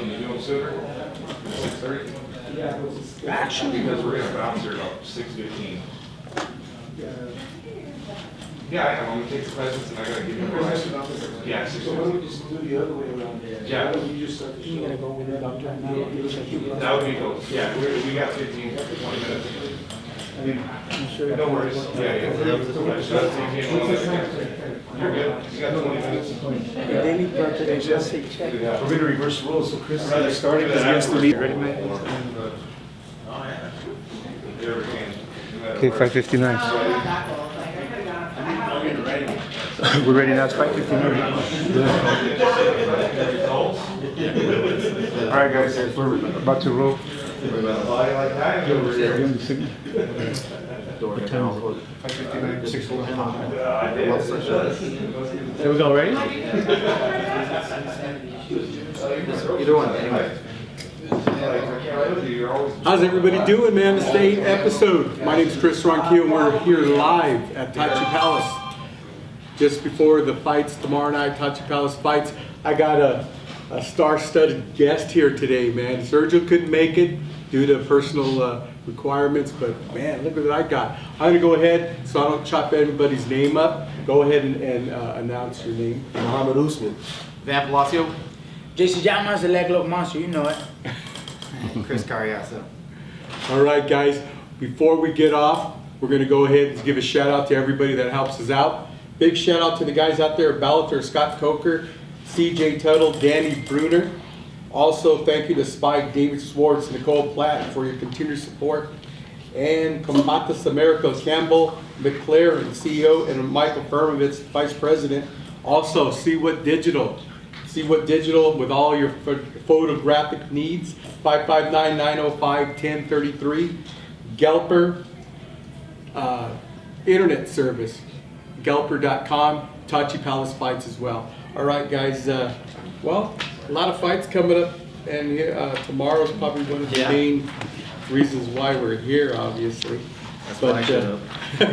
Can you do them sooner? 6:30? Actually, Because we're gonna bounce here about 6:15. Yeah, I am. I'm gonna take the presents and I gotta give you a rest. Yeah, 6:15. Why don't we just do the other way around? Yeah. Why don't you just start the you gotta show? go with the doctor now. That would be cool. Yeah, we got 15, 20 minutes. No worries. Yeah, yeah. You're good. You got 20 minutes. Daily birthday, just say check. We're gonna reverse the rules, so Chris is Rather starting start because he has to leave. Ready, man? Okay, 5:59. We're ready now. It's 5:59. All right, guys, we're about to roll. What time is it? 5:59, 6 There we go, ready? Either one, anyway. How's everybody doing, man? This is the 8th episode. My name's Chris Ronquillo, and we're here live at Tachi Palace. Just before the fights tomorrow night, Tachi Palace fights. I got a star-studded guest here today, man. Sergio couldn't make it due to personal requirements, but man, look what I got. I'm gonna go ahead, so I don't chop everybody's name up. Go ahead and announce your name. MOHAMMAD USMAN. Van PALACIO. Jason Llamas, the leg lock monster, you know it. Chris CARIASO. All right, guys, before we get off, we're going to go ahead and give a shout out to everybody that helps us out. Big shout out to the guys out there at Bellator, Scott Coker, CJ Tuttle, Danny Bruner. Also, thank you to Spike, David Swartz, Nicole Platt for your continued support. And Combatas America, Campbell McLaren, CEO, and Michael Permovitz, Vice President. Also, See What Digital with all your photographic needs. 559-905-1033. Gelper Internet Service, gelper.com. Tachi Palace Fights as well. All right, guys. Well, a lot of fights coming up, and tomorrow's probably one of the main reasons why we're here, obviously. That's why I showed up.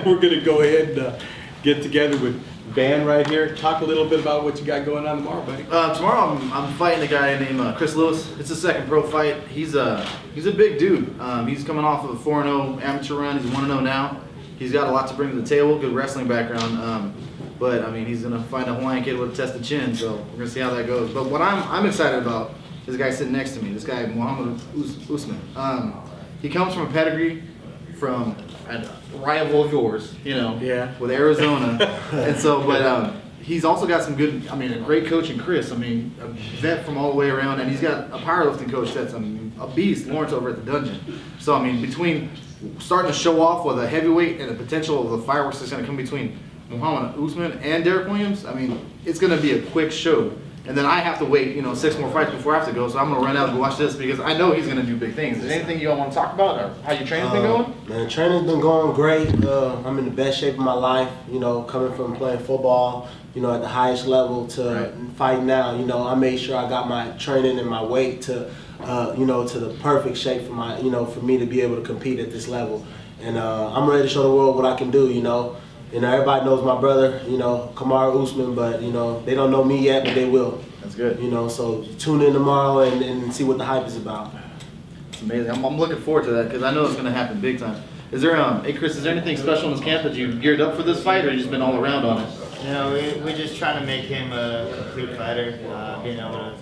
We're going to go ahead and get together with Van right here. Talk a little bit about what you got going on tomorrow, buddy. Tomorrow I'm fighting a guy named Chris Lewis. It's his second pro fight. He's a big dude. He's coming off of a 4-0 amateur run. He's 1-0 now. He's got a lot to bring to the table. Good wrestling background. But I mean, he's gonna fight a Hawaiian kid with a tested chin. So we're gonna see how that goes. But what I'm excited about is the guy sitting next to me. This guy MOHAMMAD USMAN. He comes from a pedigree from a rival of yours, you know, with Arizona. And so, but he's also got some good, I mean, a great coach in Chris. I mean, a vet from all the way around, and he's got a powerlifting coach that's a beast, Lawrence over at the Dungeon. So, I mean, between starting to show off with a heavyweight and the potential of the fireworks that's going to come between MOHAMMAD USMAN and Derek Williams, I mean, it's going to be a quick show. And then I have to wait, 6 more fights before I have to go, so I'm going to run out and go watch this because I know he's going to do big things. Is there anything you all want to talk about or how your training's been going? Man, training's been going great. I'm in the best shape of my life, coming from playing football, at the highest level to fight now. I made sure I got my training and my weight to, to the perfect shape for my, for me to be able to compete at this level. And I'm ready to show the world what I can do, everybody knows my brother, Kamaru Usman, but, they don't know me yet, but they will. That's good. So tune in tomorrow and see what the hype is about. It's amazing. I'm looking forward to that because I know it's going to happen big time. Is there, hey Chris, is there anything special in this camp that you geared up for this fight, or you just been all around on it? We're just trying to make him a complete fighter, being able to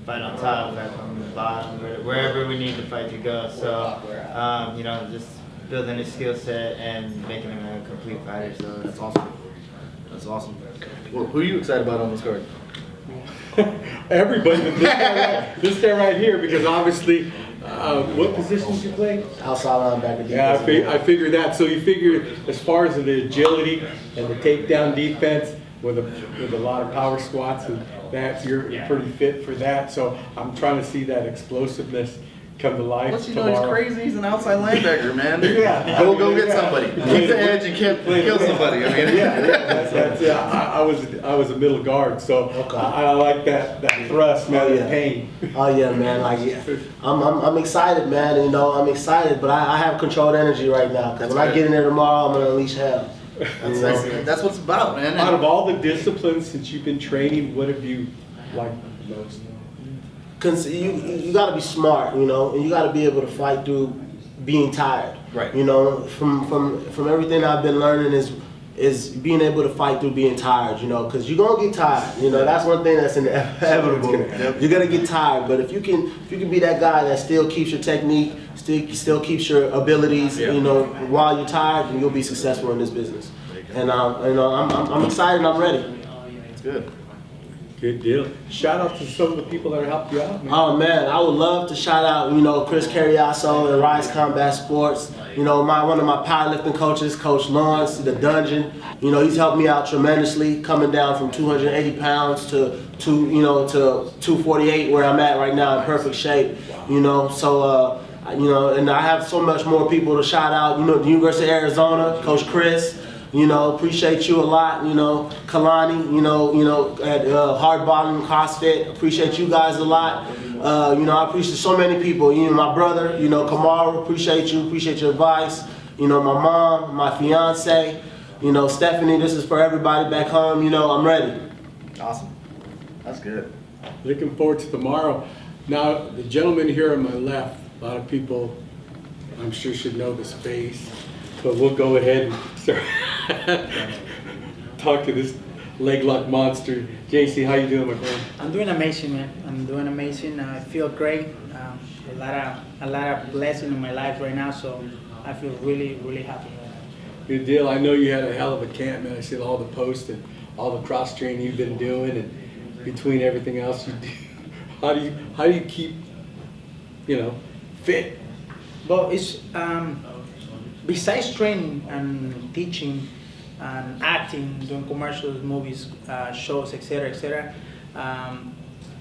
fight on top, fight on the bottom, wherever we need the fight to go. So, just building his skill set and making him a complete fighter. So that's awesome. That's awesome. Well, who are you excited about on this card? Everybody, this guy right here, because obviously, what positions you play? Outside linebacker. Yeah, I figured that. So you figure as far as the agility and the takedown defense with a lot of power squats and that, you're pretty fit for that. So I'm trying to see that explosiveness come to life tomorrow. He's crazy. He's an outside linebacker, man. Yeah. Go get somebody. Keep the edge and kill somebody. I mean, I was a middle guard, so I like that thrust, man. The pain. Oh yeah, man. I'm excited, man. I'm excited, but I have controlled energy right now. Because when I get in there tomorrow, I'm gonna unleash hell. That's what it's about, man. Out of all the disciplines since you've been training, what have you liked the most? you got to be smart, you know, and you got to be able to fight through being tired. Right. You know, from everything I've been learning is being able to fight through being tired, you know, because you're gonna get tired. You know, that's one thing that's inevitable. You're gonna get tired, but if you can be that guy that still keeps your technique, still keeps your abilities, you know, while you're tired, then you'll be successful in this business. And you know, I'm excited and I'm ready. It's good. Good deal. Shout out to some of the people that helped you out, man. Oh man, I would love to shout out, you know, Chris CARIASO and Rise Combat Sports. You know, one of my powerlifting coaches, Coach Lawrence, the Dungeon. You know, he's helped me out tremendously, coming down from 280 pounds to 248, where I'm at right now in perfect shape. You know, so you know, and I have so much more people to shout out. You know, the University of Arizona, Coach Chris. You know, appreciate you a lot. You know, Kalani. You know, at Hard Bottom CrossFit. Appreciate you guys a lot. You know, I appreciate so many people. You know, my brother. You know, Kamaru. Appreciate you. Appreciate your advice. You know, my mom, my fiance. You know, Stephanie. This is for everybody back home. You know, I'm ready. Awesome. That's good. Looking forward to tomorrow. Now, the gentleman here on my left, a lot of people, I'm sure, should know this face, but we'll go ahead and start talk to this leg lock monster. JC, how you doing, my friend? I'm doing amazing, man. I'm doing amazing. I feel great. A lot of blessing in my life right now, so I feel really, really happy. Good deal. I know you had a hell of a camp, man. I see all the posts and all the cross training you've been doing, and between everything else you do, how do you keep, you know, fit? But it's besides training and teaching and acting, doing commercials, movies, shows, etc.,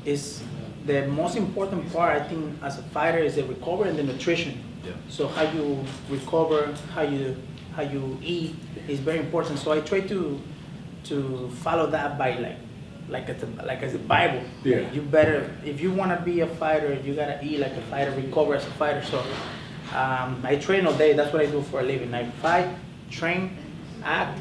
is the most important part. I think as a fighter is the recovery and the nutrition. Yeah. So how you recover, how you eat is very important. So I try to follow that by like as a Bible. Yeah. You better, if you want to be a fighter, you gotta eat like a fighter, recover as a fighter. So I train all day. That's what I do for a living. I fight, train, act,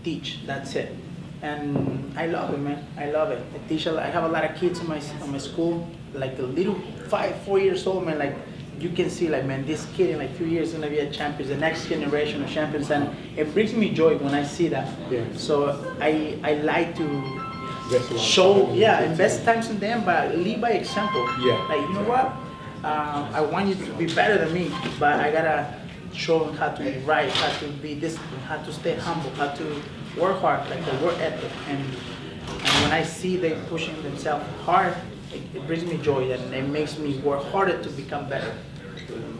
teach. That's it. And I love it, man. I love it. I teach. I have a lot of kids in my school, like a little 4 years old, man. Like you can see, like, man, this kid in like a few years is gonna be a champion, the next generation of champions, and it brings me joy when I see that. Yeah. So I like to Invest a lot of show, time. yeah, invest times in them, but lead by example. Yeah. Like, you know what? I want you to be better than me, but I gotta show them how to be right, how to be disciplined, how to stay humble, how to work hard, like the work ethic. And when I see them pushing themselves hard, it brings me joy, and it makes me work harder to become better.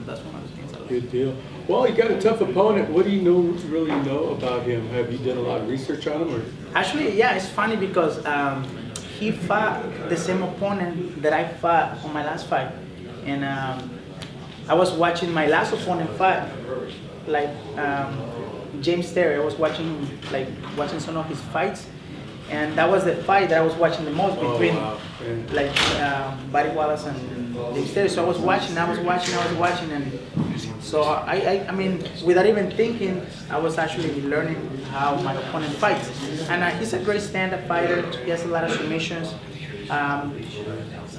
That's one of the things I like. Good deal. Well, you got a tough opponent. What do you really know about him? Have you done a lot of research on him, or? Actually, yeah, it's funny because he fought the same opponent that I fought on my last fight. And I was watching my last opponent fight, like James Terry. I was watching some of his fights, and that was the fight that I was watching the most between like Buddy Wallace and James Terry. So I was watching, and so I mean, without even thinking, I was actually learning how my opponent fights. And he's a great stand-up fighter. He has a lot of submissions.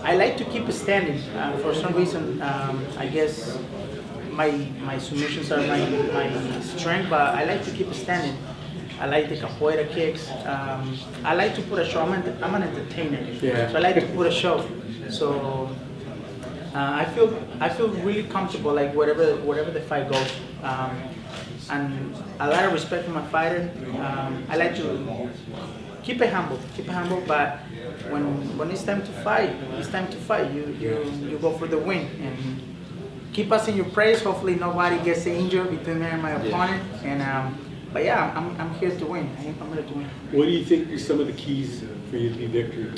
I like to keep standing. For some reason, I guess my submissions are my strength, but I like to keep standing. I like the capoeira kicks. I like to put a show. I'm an entertainer, Yeah. so I like to put a show. So I feel really comfortable, like wherever the fight goes, and a lot of respect for my fighter. I like to keep it humble, but when it's time to fight, it's time to fight. You go for the win, and keep us in your praise. Hopefully nobody gets injured between me and my opponent. And but yeah, I'm here to win. I'm here to win. What do you think are some of the keys for you to be victory?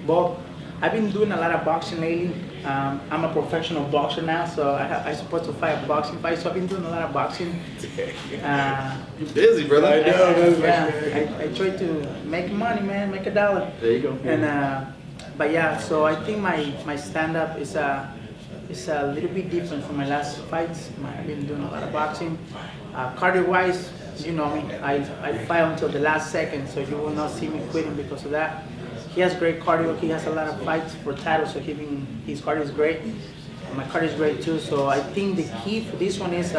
Well, I've been doing a lot of boxing lately. I'm a professional boxer now, so I'm supposed to fight a boxing fight. So I've been doing a lot of boxing. You're busy, brother. I know. I try to make money, man, make $1. There you go. And but yeah, so I think my stand-up is a little bit different from my last fights. I've been doing a lot of boxing. Cardio-wise, you know me, I fight until the last second, so you will not see me quitting because of that. he has great cardio. He has a lot of fights for titles, so his cardio is great. And my cardio is great too. So I think the key for this one is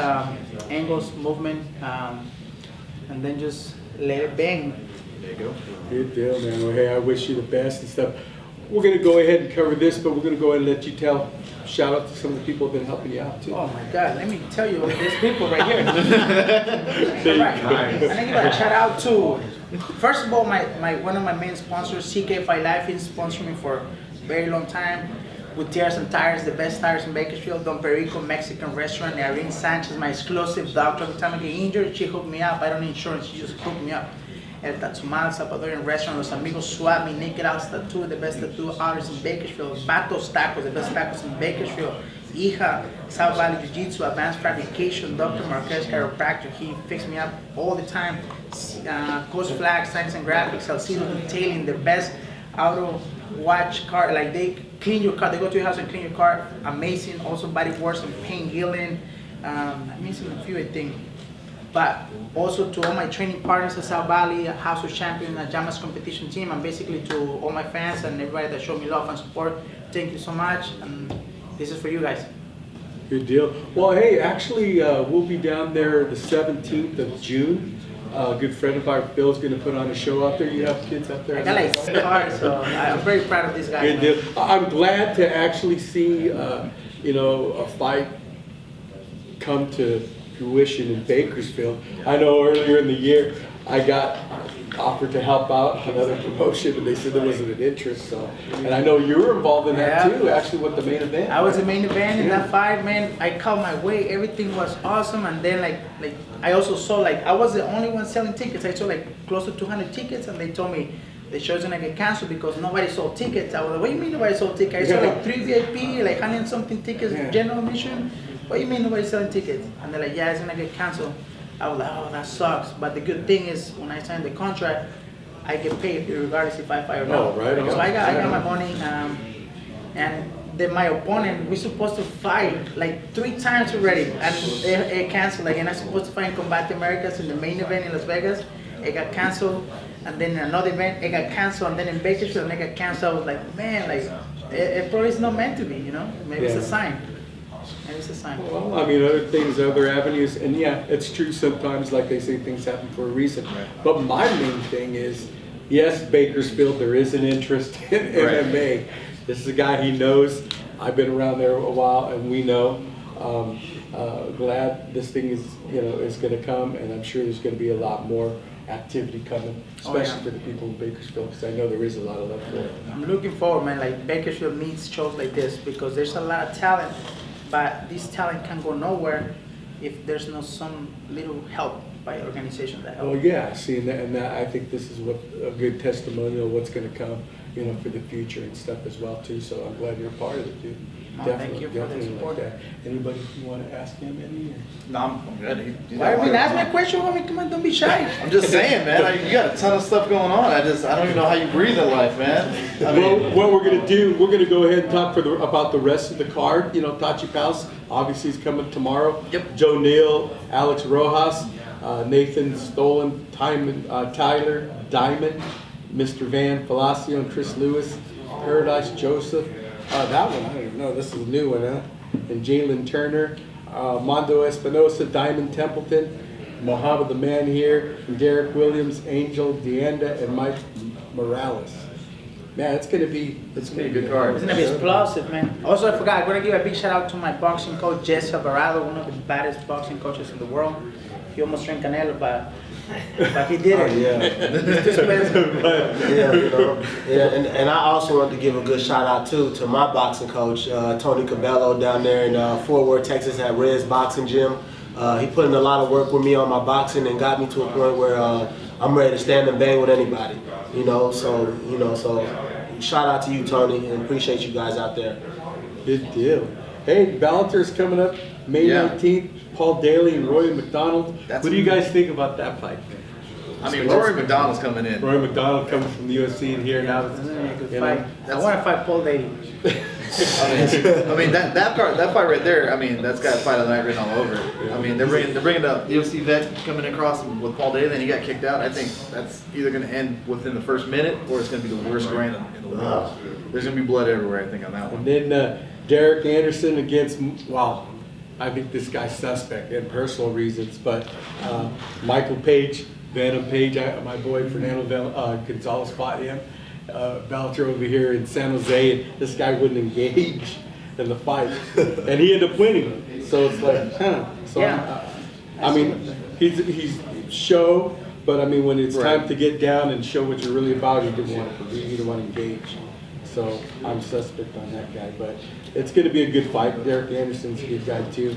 angles, movement, and then just let it bang. There you go. Good deal, man. Well, hey, I wish you the best and stuff. We're going to go ahead and cover this, but we're going to go ahead and let you shout out to some of the people who have been helping you out too. Oh my God, let me tell you, there's people right here. There you Right. go. And I give a shout out to, first of all, one of my main sponsors, CK Fight Life, is sponsoring me for a very long time. Gutierrez and Tires, the best tires in Bakersfield. Don Perico Mexican restaurant. Irene Sanchez, my exclusive doctor. Every time I get injured, she hooked me up. I don't need insurance, she just hooked me up. El Tachumal Salvadorian restaurant. Los Amigos Suave, Naked House Tattoo, the best tattoo artists in Bakersfield. Batos Tacos, the best tacos in Bakersfield. Hija, South Valley Jiu-Jitsu, Advanced Fabrication, Dr. Marquez Chiropractor. He fixed me up all the time. Coast Flag, Science and Graphics, Salcido Detailing, the best auto watch car. Like they clean your car, they go to your house and clean your car. Amazing. Also Body Works and Pain Healing. I'm missing a few, I think. But also to all my training partners at South Valley, House of Champions, Llamas competition team, and basically to all my fans and everybody that showed me love and support. Thank you so much, and this is for you guys. Good deal. Well, hey, actually, we'll be down there the 17th of June. A good friend of ours, Bill's going to put on a show out there. You have kids out there? I got like 6 cars, so I'm very proud of these guys. Good deal. I'm glad to actually see, a fight come to fruition in Bakersfield. I know earlier in the year, I got offered to help out another promotion, and they said there wasn't an interest. So, and I know you were involved in that Yeah. too, actually, with the main event. I was the main event in that fight, man. I caught my weight, everything was awesome, and then like I also saw I was the only one selling tickets. I sold close to 200 tickets, and they told me the show's gonna get canceled because nobody sold tickets. I was like, what do you mean nobody sold tickets? I sold 3 VIP, 100 and something tickets, general admission. What do you mean nobody's selling tickets? And they're like, yeah, it's gonna get canceled. I was like, oh, that sucks. But the good thing is, when I signed the contract, I get paid regardless if I fight or not. Oh, right on. So I got my money, and then my opponent, we're supposed to fight 3 times already, and it canceled. And I'm supposed to fight in Combate Americas in the main event in Las Vegas. It got canceled, and then another event, it got canceled, and then in Bakersfield, it got canceled. I was like, man, it probably is not meant to be, Maybe it's a sign. Maybe it's a sign. Well, I mean, other things, other avenues, and yeah, it's true sometimes, like they say, things happen for a reason. But my main thing is, yes, Bakersfield, there is an interest in MMA. This is a guy he knows. I've been around there a while, and we know. Glad this thing is, is going to come, and I'm sure there's going to be a lot more activity coming, especially for the people in Bakersfield, because I know there is a lot of love for it. I'm looking forward, man. Bakersfield needs shows like this because there's a lot of talent, but this talent can go nowhere if there's no some little help by organizations that help. Well, yeah, see, and that I think this is what a good testimonial of what's going to come, for the future and stuff as well too. So I'm glad you're a part of it, dude. Oh, thank you for the support. Like that. Anybody you want to ask him any? No, I'm good. Why are we ask my question? Come on, don't be shy. I'm just saying, man. You got a ton of stuff going on. I don't even know how you breathe in life, man. Well, what we're going to do, we're going to go ahead and talk about the rest of the card. Tachi Pals, obviously, is coming tomorrow. Yep. Joe Neal, Alex Rojas, Nathan Stolen, Tyler Diamond, Mr. Van Palacio, and Chris Lewis, Paradise Joseph. That one, I don't even know. This is a new one, huh? And Jalen Turner, Mondo Espinosa, Diamond Templeton, Mohammed the Man here, and Derek Williams, Angel Deanda, and Mike Morales. Man, it's gonna be a good card. It's gonna be explosive, man. Also, I forgot. I'm gonna give a big shout out to my boxing coach, Jesse Alvarado, one of the baddest boxing coaches in the world. He almost trained Canelo, but he did it. It's too expensive. And I also want to give a good shout out too to my boxing coach, Tony Cabello, down there in Fort Worth, Texas, at Red's Boxing Gym. He put in a lot of work with me on my boxing and got me to a point where I'm ready to stand and bang with anybody. So shout out to you, Tony, and appreciate you guys out there. Good deal. Hey, Ballanter's coming up May 19th. Paul Daly and Roy McDonald. What do you guys think about that fight? I mean, Rory McDonald's coming in. Roy McDonald coming from the UFC and here now. That's gonna be a good You know, fight. I want to fight Paul Daly. I mean that fight right there. I mean, that's got fight of the night written all over it. I mean, they're bringing the UFC vet coming across with Paul Daly, and he got kicked out. I think that's either going to end within the first minute, or it's going to be the worst grind in the world. There's going to be blood everywhere, I think, on that one. And then Derek Anderson against, well, I think this guy's suspect in personal reasons, but Michael Page, Venom Page, my boy Fernando Gonzalez fought him. Bellator over here in San Jose, and this guy wouldn't engage in the fight, and he ended up winning. So it's like, So Yeah. I mean, he's show, but I mean, when it's time to get down and show what you're really about, he didn't want to engage. So I'm suspect on that guy, but it's going to be a good fight. Derek Anderson's a good guy too.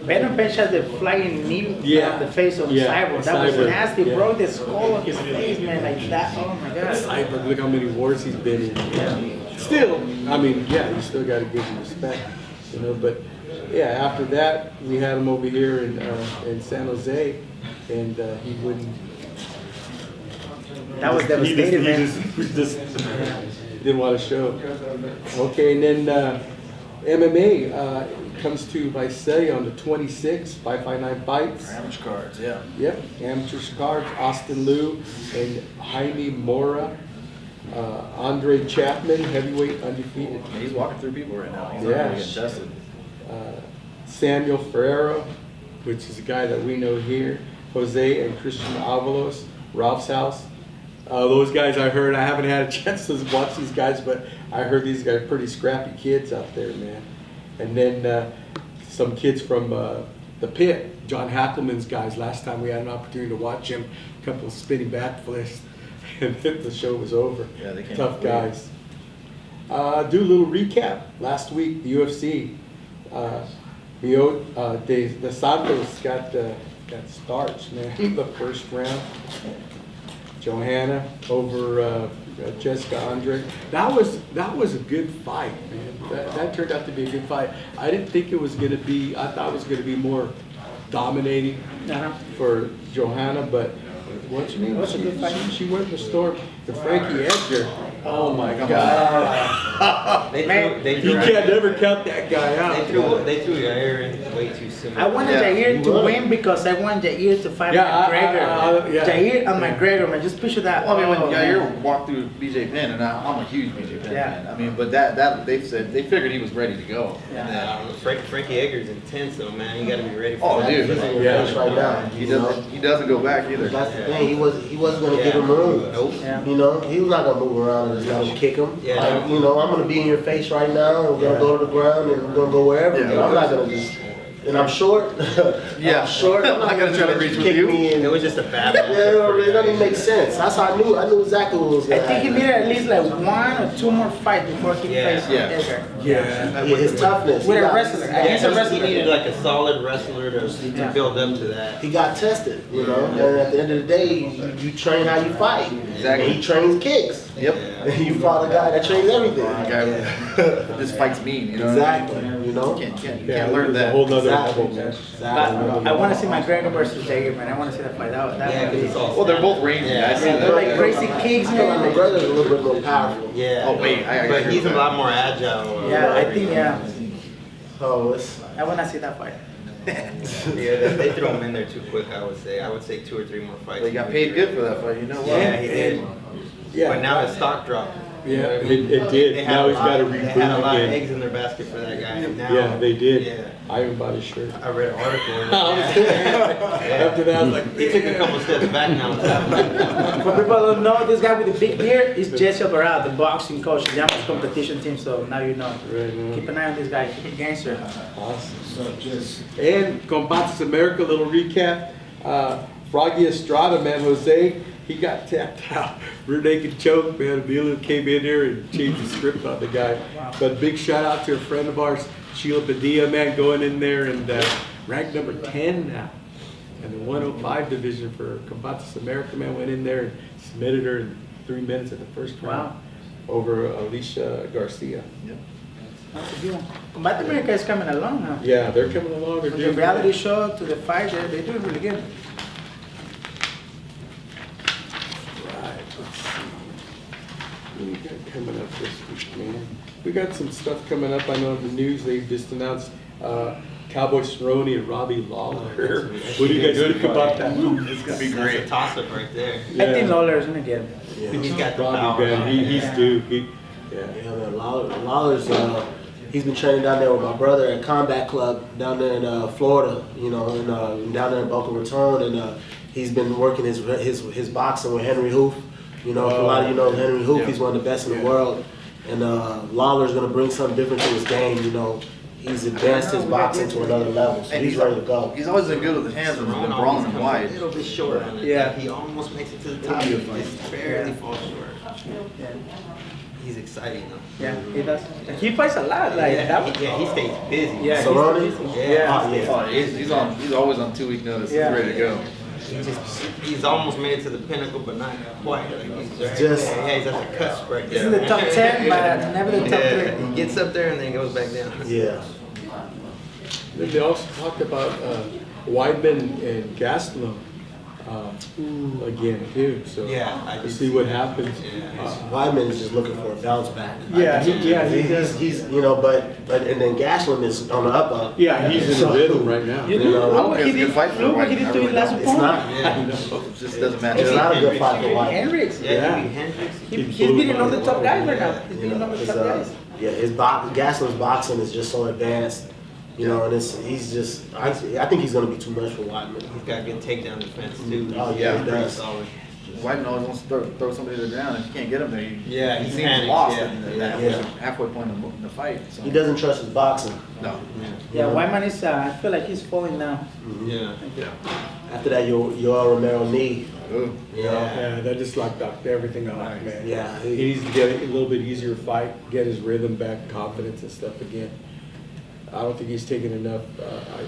Venom Page had the flying knee Yeah. on the face of Yeah, Cyborg. That was Cyborg. nasty. Yeah. Broke the skull of his face, man, like that. Oh my god. Cyborg, look how many wars he's been in. Still, I mean, yeah, you still got to give him respect, you know. But yeah, after that, we had him over here in San Jose, and he wouldn't. That was devastating, man. He just didn't want to show. Okay, and then MMA comes to Visalia on the 26th, 559 fights. Amateur cards, yeah. Yep, amateur cards, Austin Liu and Jaime Mora. Andre Chapman, heavyweight, undefeated. He's walking through people right now. He's Yeah. not getting tested. Samuel Ferreira, which is a guy that we know here. Jose and Christian Avalos, Ralph's house. Those guys I heard, I haven't had a chance to watch these guys, but I heard these guys are pretty scrappy kids out there, man. And then some kids from the pit, John Hackelman's guys. Last time we had an opportunity to watch him, a couple of spinning backflips, and the show was over. Yeah, they came Tough out guys. Do a little recap. Last week, the UFC. The Santos got starched, man. The first round. Johanna over Jessica Andre. That was a good fight, man. That turned out to be a good fight. I didn't think it was going to be. I thought it was going to be more dominating for Johanna, but what's her name? What's a good fight? She went to storm the Frankie Edgar. Oh my God! They You threw can't never count that guy out. they threw Yair in way too soon. I wanted Jair to win because I want Jair to fight Yeah, McGregor. yeah. Jair and McGregor, man. Just picture that. Well, I mean, when Oh, Yair man. walked through BJ Penn, and I'm a huge BJ Penn Yeah. fan. I mean, but that they figured he was ready to go. And then, Frankie Edgar's intense though, man. You got to be ready for oh, that. dude, Yeah. Right now, he doesn't go back either. That's the thing. He wasn't gonna give him room. Nope. Yeah. You know, he was not gonna move around and just let him kick him. Yeah. Like, you know, I'm gonna be in your face right now. We're gonna go to the ground and we're gonna go wherever. Yeah. I'm not gonna just. And I'm short. Yeah. I'm short. I'm not gonna try to reach with kick you. me It and, was just a battle. yeah, it doesn't even make sense. That's how I knew exactly what was I gonna think he happen. needed at least like 1 or 2 more fights before he Yeah. faced Yeah. Edgar. Yeah. His toughness. With He a got- wrestler. Yeah, He's a he wrestler. needed like a solid wrestler to build up to that. He got tested, you know, and at the end of the day, you train how you fight. Exactly. And he trains kicks. Yep. And you fought a guy that trains everything. Guy, this fight's mean, you know. Exactly, you know. You Yeah, can't learn it was that. a whole nother Exactly. level, man. But I want to see McGregor versus Jair, man. I want to see that fight. That Yeah, would 'cause be. it's all. Well, they're both rangy. Yeah. I see They're that. like crazy kicks, I feel like man. McGregor's a little bit more powerful. Yeah. Oh, wait, I but agree he's with a that. lot more agile. Yeah, I think, yeah. Oh, it's I want to see that fight. Yeah, they threw him in there too quick. I would say 2 or 3 more fights. But he got paid good for that fight. You know what? Yeah, he did. Yeah. But now his stock dropped. Yeah, You know what I it mean? did. They had Now a he's lot- got to They had a lot of reboot again. eggs in their basket for that guy. And now, Yeah, they did. Yeah. I even bought his shirt. I read an article. in it. After that, I was like, He took a couple steps back now. For people who don't know, this guy with the big beard is Jesse Alvarado, the boxing coach, the Llamas competition team. So now you know. Right, man. Keep an eye on this guy. He's a gangster. Awesome. And Combates America, little recap. Froggy Estrada, man, Jose, he got tapped out. Rear naked choke, man. Emilio came in there and changed the script on the guy. But big shout out to a friend of ours, Sheila Padilla, man, going in there and ranked number 10 now. And the 105 division for Combates America, man, went in there and submitted her in 3 minutes at the first round over Alicia Garcia. That's a good one. Combat America is coming along now. Yeah, they're coming along. They're From the doing reality show to the fight, they're doing really good. What do we got coming up this week, man? We got some stuff coming up. I know in the news they just announced Cowboy Cerrone and Robbie Lawler. What do you guys think about that? It's gonna be great. That's a toss-up right there. I think Lawler's gonna get him. Yeah. He's got the Robbie, power. man, he's due. Yeah, man, Lawler's, he's been training down there with my brother at Combat Club down there in Florida, you know, and down there in Boca Raton, and he's been working his boxing with Henry Hoof. You know, if a lot of you know Henry Hoof, he's one of the best in the world, and Lawler's gonna bring something different to his game. You know, he's advanced his boxing to another level, so he's ready to go. He's always been good with the hands and he's been brawling him A wide. little bit short on it. Yeah. Like, he almost makes it to the top. He just barely falls short. Yeah. He's exciting though. Yeah, he does. He fights a lot. Like that. He stays busy. Yeah, Cerrone? Yeah. He's always on 2 week notice. Yeah. He's ready to go. He's almost made it to the pinnacle, but not quite. Like he's Just- he's at the cusp right He's there. in the top 10, but never the top Yeah, 3. he gets up there and then goes back down. Yeah. Then they also talked about Weidman and Gastelum again too. So Yeah, I we'll did see see what that. happens. Weidman is just looking for a bounce back. Yeah, he does. He's you know, but and then Gastelum is on the up. Yeah, he's in the rhythm right now. You You know, look what it's he a good did. fight for Look what he White. did to his last It's opponent. not. Yeah. It just doesn't match It's up. not a good fight for White. Hendricks. Yeah, he beat Hendricks. He's beating all the top guys right now. He's beating all the It's, top guys. yeah, Gastelum's boxing is just so advanced. You know, and he's just. I think he's gonna be too much for Weidman. He's got good takedown defense too. Oh, yeah, he pretty does. solid. White always wants to throw somebody to the ground. If you can't get him there, Yeah, he he seems panics, lost yeah, at yeah. the halfway point in the fight. So. He doesn't trust his boxing. No. Yeah, Wyman is. I feel like he's falling down. Yeah. After that, Yoel Romero knee. Ooh. You know? Yeah, that just locked up everything off, man. Yeah. He needs to get a little bit easier fight, get his rhythm back, confidence and stuff again. I don't think he's taking enough.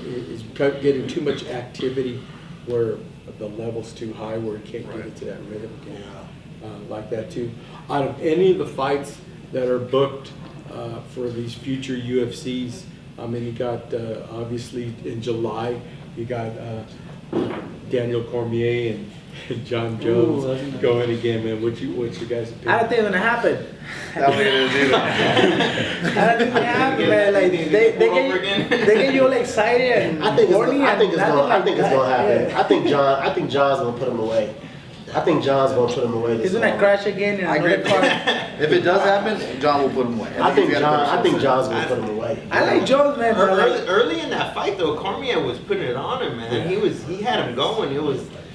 He's getting too much activity where the level's too high, where he can't get into that rhythm again. Like that too. Out of any of the fights that are booked for these future UFCs, I mean, you got obviously in July, you got Daniel Cormier and John Jones going again, man. What's your guys' opinion? I don't think it's gonna happen. I don't think it is either. I don't think it's gonna happen, man. Like they get you all excited and I think horny it's and nothing like it's that. gonna happen. Yeah. I think John's gonna put him away. I think John's gonna put him away. He's This gonna time. crash again in I another agree. car. If it does happen, John will put him away. I think he's got a better John's shot. gonna put him away. I like Jones, man. But Early, like, early in that fight though, Cormier was putting it on him, man. He had him going.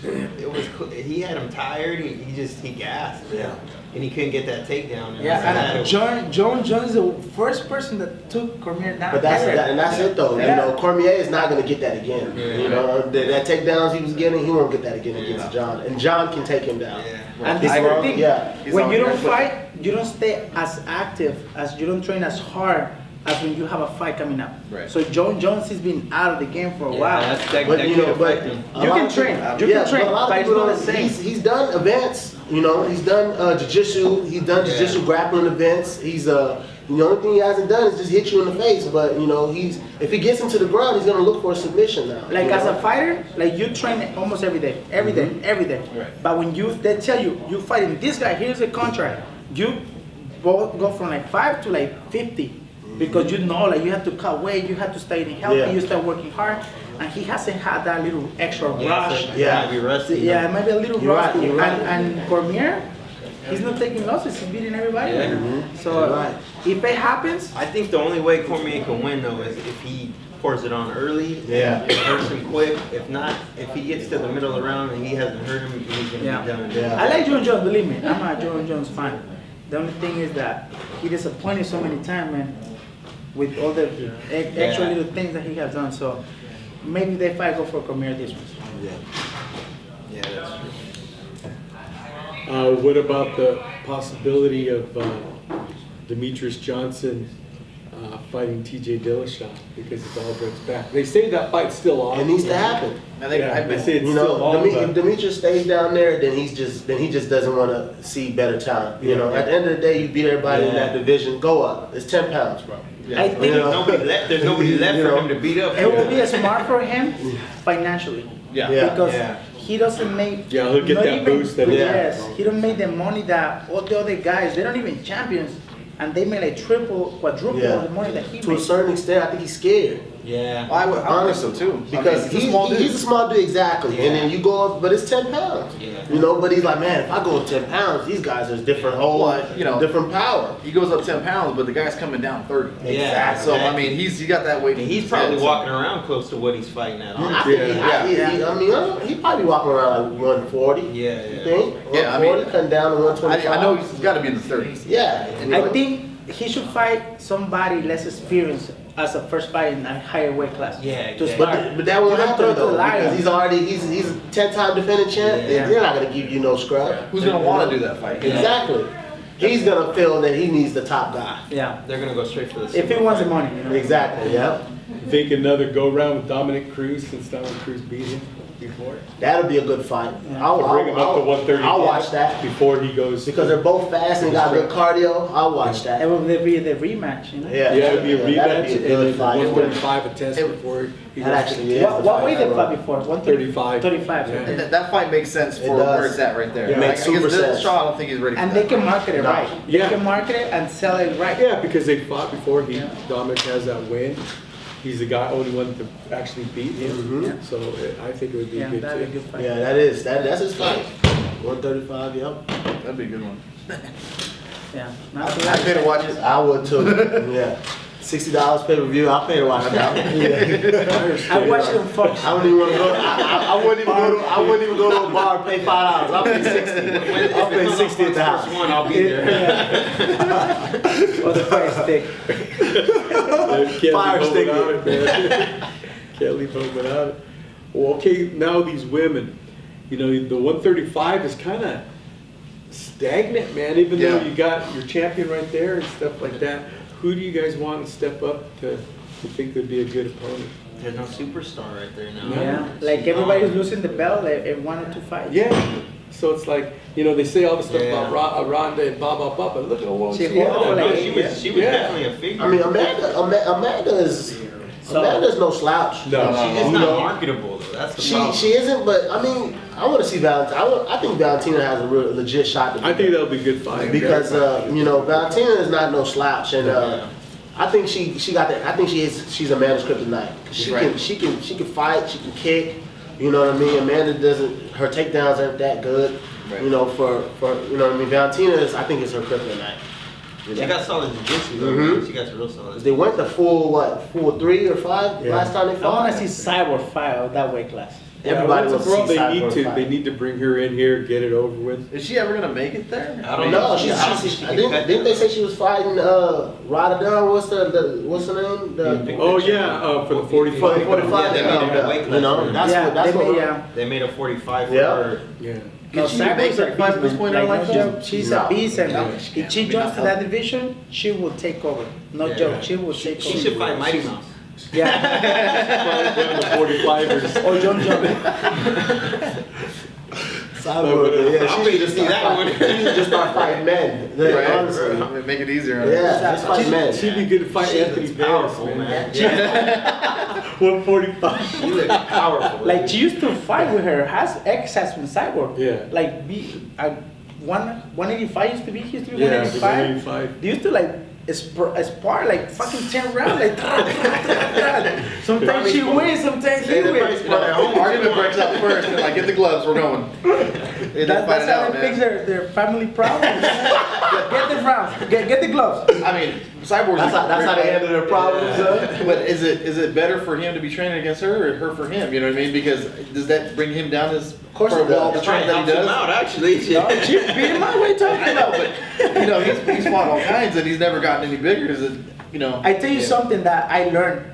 He had him tired. He gasped. Yeah. And he couldn't get that takedown. And yeah, and John Jones is the first person that took Cormier down. But that's ever. that's it though. Yeah. You know, Cormier is not gonna get that again. Yeah. You know, that takedowns he was getting, he won't get that again against John. And John can take him down. Yeah. And this is the thing. Yeah. When you don't He's on- fight, you don't stay as active as you don't train as hard as when you have a fight coming up. Right. So John Jones has been out of the game for a while. But you know, but You can train. You can train, but a lot but of it's people not don't. the same. He's done events. You know, he's done jiu-jitsu. He's done jiu-jitsu grappling events. He's the only thing he hasn't done is just hit you in the face. But you know, if he gets him to the ground, he's gonna look for a submission now. Like you as know? a fighter, like you train almost every day. Right. But when they tell you fighting this guy, here's a contract. You both go from like 5 to like 50 because you know like you have to cut weight, you have to stay healthy, Yeah. you start working hard, and he hasn't had that little extra rush. Yeah. Be rusty. Yeah, it might be a little You're right, rusty. you're right. And Cormier, he's not taking losses. He's beating everybody. Yeah. right now. So You're right. if it happens, I think the only way Cormier can win though is if he pours it on early. Yeah. It hurts him quick. If not, if he gets to the middle of the round and he hasn't hurt him, he's gonna Yeah. be done. Yeah. I like John Jones. Believe me, I'm a John Jones fan. The only thing is that he disappointed so many times, man, with all the extra little things that he has done. So maybe they fight go for Cormier this one. Yeah, that's true. What about the possibility of Demetrius Johnson fighting TJ Dillashaw because it all breaks back? They say that fight's still on. It needs to happen. I think Yeah, I've they been. say it's You still know, on. if but- Demetrius stays down there, then he just doesn't want to see better time. You know, at the end of the day, you beat everybody in that division. Go up. It's 10 pounds, bro. I think You know? There's nobody left You for know, him to beat up. it will be smart for him financially. Yeah. Yeah. Because he doesn't make. Yeah, he'll get not that even- boost that he Yes, gets. he don't make the money that all the other guys. They don't even champions, and they make like triple, quadruple Yeah. the money that he To a makes. certain extent, I think he's scared. Yeah. I would think so too. Because he's a small dude. he's a small dude, exactly. And then you go up, but it's 10 pounds. Yeah. You know, but he's like, man, if I go up 10 pounds, these guys are different whole, Well, you know, different power. He goes up 10 pounds, but the guy's coming down 30. Yeah. So I mean, he got that weight. And he's probably walking around close to what he's fighting at. I Honestly. think Yeah. I mean, he probably walking around like 140. Yeah, yeah. You think? Yeah, I 140, mean, cutting down to 125. I know he's got to be in the 30s. Yeah. and I think he should fight somebody less experienced as a first fight in a higher weight class. Yeah, To yeah. start. But that won't You don't happen throw to though, the line. because he's already he's a 10-time defending champ. Yeah. They're not gonna give you no scrub. Who's gonna want to do that fight? Exactly. He's gonna feel that he needs the top guy. Yeah. They're gonna go straight for the. If he wants the money, you know. Exactly. Yeah. Think another go round with Dominic Cruz since Dominic Cruz beat him before. That'll be a good fight. Bring him up to 135 I'll watch that before he goes. because they're both fast and got good cardio. I'll watch that. It will be the rematch, you know. Yeah. Yeah, it'd be a that'd rematch be a and good then fight. 135 a test before he That goes actually to is. the What weight they fought before? 35. 35. Yeah. Okay. And that fight makes sense It for does. where it's at right there. It makes I guess super this sense. Shaw, I don't think he's ready for And that. they can market it No. right. Yeah. They can market it and sell it right. Yeah, because they fought before. Dominic has that win. He's the guy, only one to actually beat him. Mhm. So I think it would be Yeah, good that'd be a too. good fight. Yeah, that's his fight. 135. Yep. That'd be a good one. Yeah. Not too I'd pay to bad. watch it. I would too. Yeah. $60 pay per view. I'll pay to watch that. Yeah. I watched them Fox. I wouldn't even want to go. I wouldn't even go to. I wouldn't even go to a bar and pay $5. I'll pay 60. I'll pay 60 at the house. First one, I'll be there. Or the fire stick. Can't Fire leave home stick without it. it, man. Can't leave home without it. Well, okay, now these women, you know, the 135 is kind of stagnant, man. Even though Yeah. you got your champion right there and stuff like that, who do you guys want to step up to think would be a good opponent? There's no superstar right there now. Yeah. Like everybody's losing the belt. They wanted to fight. Yeah. So it's like, you know, they say all the stuff Yeah. about Ronda and blah, blah, blah, but look at what She she won had. for No, like she was Yeah. definitely a figure. I mean, Amanda's no slouch. No. she's just you not know, marketable though. That's the problem. She isn't, but I mean, I want to see Valentina. I think Valentina has a real legit shot to I think that'll be a good fight. because you know Valentina is not no slouch, and I think she got that. I think she's Amanda's kryptonite. She Right. can fight. She can kick. You know what I mean? Amanda doesn't. Her takedowns aren't that good. Right. You know for you know what I mean. Valentina is. I think it's her kryptonite. You She know? got solid jiu-jitsu though. Mhm. Man. She got real solid. They went the full 3 or 5 Yeah. last time they I fought. want to see Cyborg fight of that weight class. Everybody wants to see They Cyborg need fight. they need to bring her in here, get it over with. Is she ever gonna make it there? I don't No, know. she's. I don't think she can Didn't cut they that. say she was fighting Rotterdam? What's her name? The Oh yeah, for the 45. 45. Yeah, they made it a weight You know, class. that's yeah, what. That's they what. made, They made a 45 for Yeah. her. Yeah. No, Can she even make Cyborg's a 35 at this beast, point man. in her Like, life, no though? joke. She's No. a beast, and No. if she jumps to that division, she will take over. No Yeah. joke, she will take She over. should fight Mighty Mouse. Yeah. One of the 45ers. Or John John. Cyborg, yeah, I'll she pay should to see that one. She should just start fighting men. Right. Honestly. Make it easier. on her. Yeah, just fight men. She'd be good to fight She Anthony looks Pettis, powerful, man. man. 145. She looks powerful. Like she used to fight with her ex-husband Cyborg. Yeah. Like 185 used to be. He used to be Yeah, 185. 185. They used to like spar like fucking 10 rounds. Like sometimes she wins, sometimes he Hey, they wins. probably- the argument breaks out first, and like, get the gloves, we're going. They just fight That's it how out, they man. fix their family problems. Get the rounds. Get the gloves. I mean, Cyborg's That's how they handle their problems. But is it better for him to be training against her or her for him? You know what I mean? Because does that bring him down as course it all the does. training that he Helps him does? out, actually. No, she beat him out. What are you talking I know, about? but you know he's fought all kinds and he's never gotten any bigger. Is it? You know. I tell you Yeah. something that I learned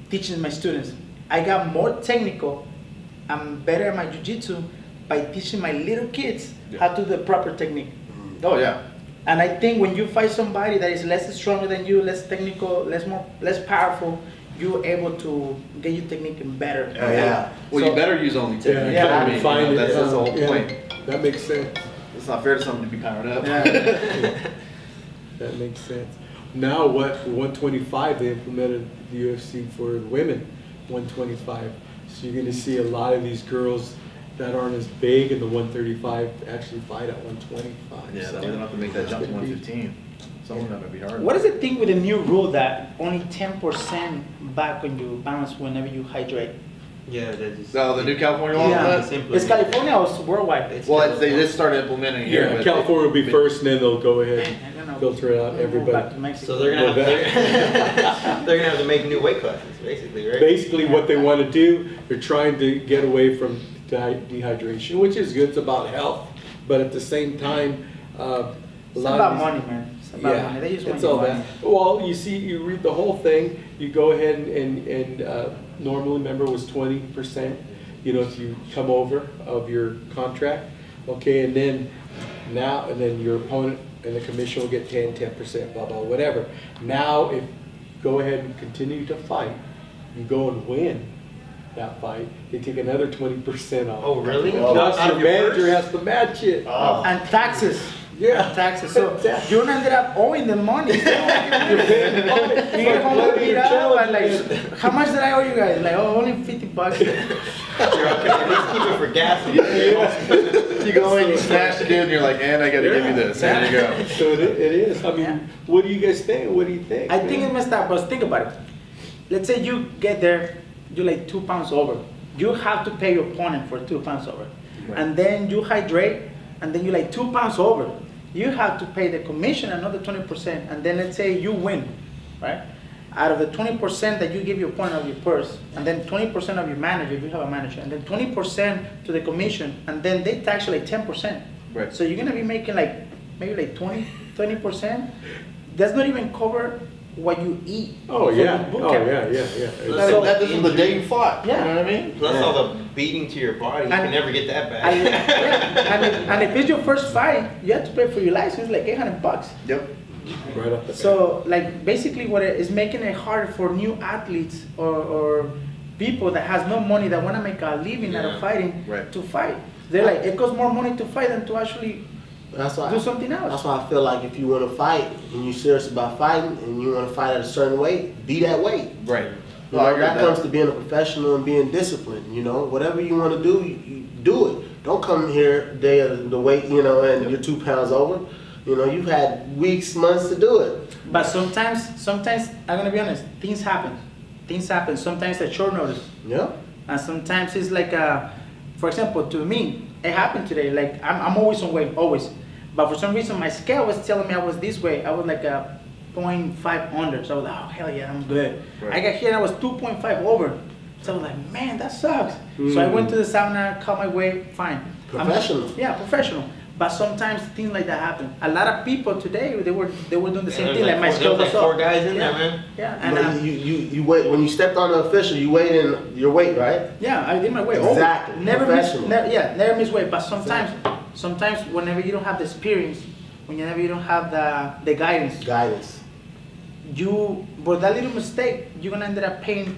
teaching my students. I got more technical. I'm better at my jiu-jitsu by teaching my little kids how to do the proper technique. Oh yeah. And I think when you fight somebody that is less stronger than you, less technical, less powerful, you're able to get your technique better. Yeah. Well, So- you better use only technique. Yeah, I mean, find you know, it. that's the whole Yeah. point. That makes sense. It's not fair to someone to be powered up. That makes sense. Now what, 125, they implemented the UFC for women, 125. So you're gonna see a lot of these girls that aren't as big, and the 135 actually fight at 125. Yeah, so they don't have to make that jump to it's gonna be- 115. Some of them might be hard. What is the thing with the new rule that only 10% back when you bounce whenever you hydrate? Yeah, that just. So the new California law? Yeah. Is that? It's California or it's worldwide? Well, they just started implementing it here. Yeah, but California will be first, and then they'll go ahead I and don't know. filter it out, Back to everybody. Mexico. So they're gonna have they're gonna have to make new weight classes, basically, right? Basically, what they want to do, they're trying to get away from dehydration, which is good, it's about health, but at the same time, a It's lot about of these- money, man. It's about Yeah, money. They just want it's your all money. that. Well, you see, you read the whole thing, you go ahead and normally, remember, was 20%, you know, if you come over of your contract, okay, and then now, and then your opponent and the commission will get 10%, blah, blah, whatever. Now, if, go ahead and continue to fight, you go and win that fight, they take another 20% off. Oh, really? Plus, Out your of your manager purse? has to match it. And taxes. Yeah. And taxes. So you ended up owing them money. You're paying the money. You get home and beat up and like, how much did I owe you guys? Like, oh, only $50. You're okay. At least keep it for gas. You go in, you smash the dude, and you're like, and I gotta give you this. There you go. So it is. I mean, Yeah. what do you guys think? What do you think? I think it's messed up, but think about it. Let's say you get there, you're like 2 pounds over. You have to pay your opponent for 2 pounds over. Right. And then you hydrate, and then you're like 2 pounds over. You have to pay the commission another 20%. And then let's say you win, right? Out of the 20% that you give your opponent of your purse, and then 20% of your manager, if you have a manager, and then 20% to the commission, and then they tax you like 10%. Right. So you're gonna be making like, maybe like 20%. That's not even cover what you eat. Oh, for yeah. the boot Oh, camp. yeah. So that is from the day you fought. Yeah. You know what I mean? Plus all the beating to your body, you can never get that back. And if it's your first fight, you have to pay for your license, like $800. Yep. Right off the bat. So, like, basically what it is making it hard for new athletes or people that has no money that want to make a living out of fighting Right. to fight. They're like, it costs more money to fight than to actually That's why. do something else. That's why I feel like if you want to fight and you're serious about fighting and you want to fight at a certain weight, be that weight. Right. You know, that comes to being a professional and being disciplined. You know, whatever you want to do, you do it. Don't come here day of the weight, you know, and you're 2 pounds over. You know, you've had weeks, months to do it. But sometimes, I'm gonna be honest, things happen. Things happen. Sometimes at short notice. Yeah. And sometimes it's like, for example, to me, it happened today. Like, I'm always on weight, always. But for some reason, my scale was telling me I was this way. I was like a 0.5 under. So I was like, oh, hell yeah, I'm good. Right. I got here and I was 2.5 over. So I was like, man, that sucks. So I went to the sauna, cut my weight, fine. Professional. Yeah, professional. But sometimes things like that happen. A lot of people today, they were doing the same thing. Like my scale was There's like 4 up. guys in Yeah. there, man. Yeah, and But you wait when you stepped on the official. You weighed in your weight, right? yeah, I did my weight. Exactly. Always. Never miss. Professional. Never miss weight. But sometimes, whenever you don't have the experience, whenever you don't have the guidance, with that little mistake, you're gonna end up paying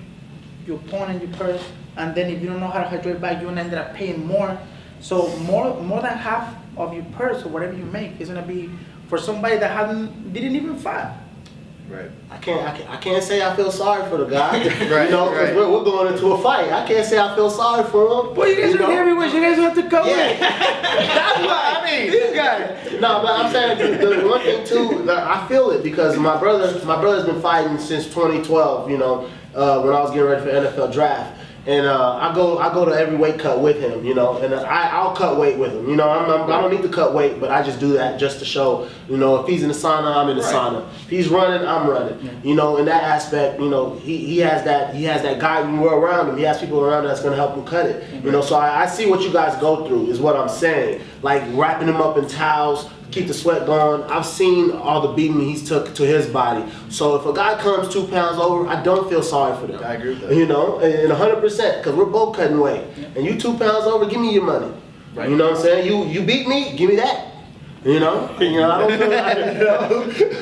your opponent your purse, and then if you don't know how to hydrate back, you're gonna end up paying more. So more than half of your purse or whatever you make is gonna be for somebody that didn't even fight. Right. I can't say I feel sorry for the guy. Right, You know, because right. we're going into a fight. I can't say I feel sorry for him. Well, you guys know? are heavyweights. You guys have to come in. That's what I mean. This guy. No, but I'm saying the one thing too, like, I feel it because my brother's been fighting since 2012. You know, when I was getting ready for NFL draft. And I go to every weight cut with him, you know, and I'll cut weight with him. You know, I don't need to cut weight, but I just do that just to show, you know, if he's in the sauna, I'm in the sauna. If he's running, I'm running. Yeah. You know, in that aspect, you know, he has that guy when we're around him. He has people around him that's gonna help him cut it. You know, so I see what you guys go through is what I'm saying. Like wrapping him up in towels, keep the sweat going. I've seen all the beating he's took to his body. So if a guy comes 2 pounds over, I don't feel sorry for them. I agree with that. You know, and 100%, because we're both cutting weight. And you 2 pounds over, give me your money. Right. You know what I'm saying? You beat me, give me that. You know, I don't feel,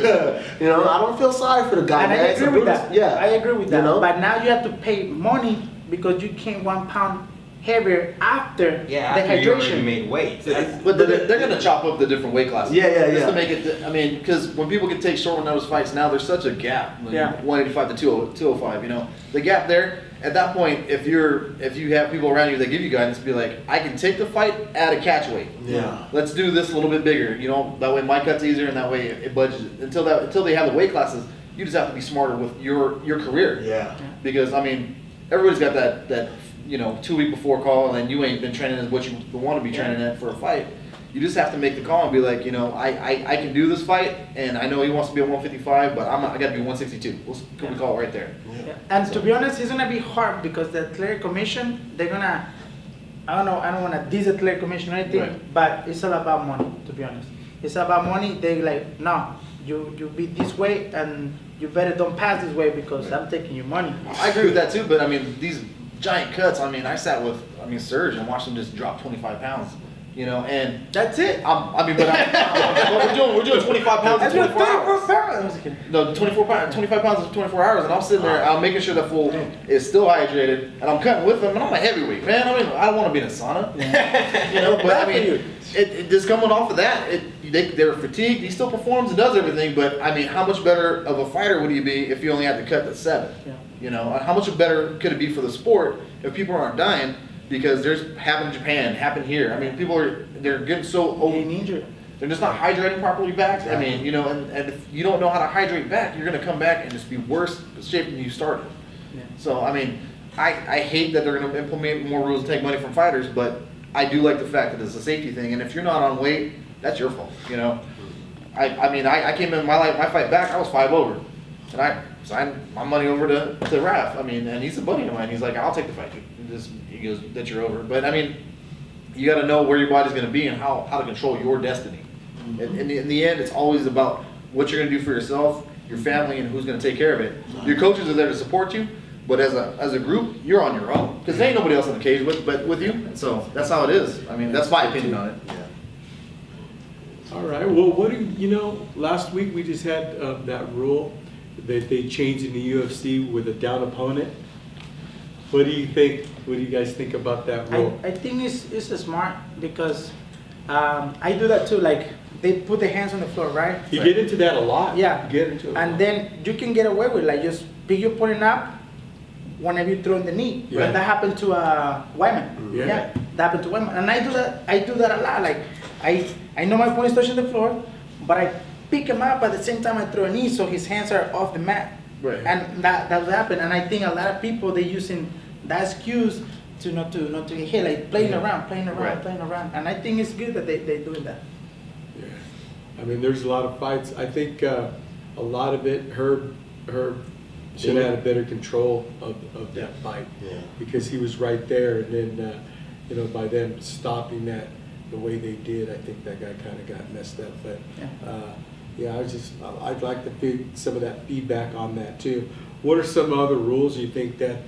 I don't feel sorry for the guy. And I man. It's a agree with brutal- that. Yeah, I agree with that. You know? But now you have to pay money because you came 1 pound heavier after Yeah, the after you already hydration. made weight. But they're going to chop up the different weight classes. Yeah, Just yeah. to make it, I mean, because when people can take short notice fights now, there's such a gap. Like Yeah. 185 to 205, you know. The gap there, at that point, if you have people around you that give you guidance, be like, I can take the fight at a catch weight. Yeah. Let's do this a little bit bigger. You know, that way my cut's easier, and that way it budgets. Until they have the weight classes, you just have to be smarter with your career. Yeah. Because I mean, everybody's got that 2 week before call, and you ain't been training as what you want to be training at for a fight. You just have to make the call and be like, I can do this fight, and I know he wants to be at 155, but I got to be 162. We call it right there. Yeah. And to be honest, it's gonna be hard because the athletic commission, they're gonna, I don't want to diss the athletic commission or anything, Right. but it's all about money. To be honest, it's about money. They like, no, you be this way, and you better don't pass this way because I'm taking your money. I agree with that too, but I mean, these giant cuts, I mean, I sat with Serge and watched him just drop 25 pounds, and That's it. we're doing 25 pounds in 24 hours. hours. No, 25 pounds in 24 hours, and I'm sitting there, I'm making sure that fool is still hydrated, and I'm cutting with him, and I'm a heavyweight, man. I mean, I don't want to be in a sauna, but I mean, it just coming off of that, they're fatigued. He still performs and does everything, but I mean, how much better of a fighter would he be if he only had to cut to 7? Yeah. How much better could it be for the sport if people aren't dying? Because there's happened in Japan, happened here. I mean, they're getting so old. Getting injured. They're just not hydrating properly back. I mean, and if you don't know how to hydrate back, you're going to come back and just be worse shape than you started. Yeah. So, I mean, I hate that they're going to implement more rules and take money from fighters, but I do like the fact that it's a safety thing. And if you're not on weight, that's your fault, I mean, I came in my fight back, I was 5 over. And I signed my money over to Raph. I mean, and he's a buddy of mine. He's like, I'll take the fight. He goes, that you're over. But I mean, you got to know where your body's going to be and how to control your destiny. In the end, it's always about what you're going to do for yourself, your family, and who's going to take care of it. Your coaches are there to support you, but as a group, you're on your own because there ain't nobody else in the cage with you. So that's how it is. I mean, that's my opinion on it. All right, well, what do last week we just had that rule that they changed in the UFC with a down opponent. What do you think? What do you guys think about that rule? I think it's smart because I do that too. Like they put their hands on the floor, right? You get into that a lot. Yeah. You get into it. And then you can get away with like just pick your opponent up whenever you throw in the knee. Yeah. Like that happened to Wyman. Yeah. That happened to Wyman, and I do that a lot. Like I know my opponent's touching the floor, but I pick him up at the same time I throw a knee, so his hands are off the mat. Right. And that will happen. And I think a lot of people they're using that excuse to not to get hit, like playing around. And I think it's good that they're doing that. Yeah. I mean, there's a lot of fights. I think a lot of it, Herb should have had a better control of that fight. Yeah. Because he was right there, and then by them stopping that the way they did, I think that guy kind of got messed up. But I'd like to some of that feedback on that too. What are some other rules you think that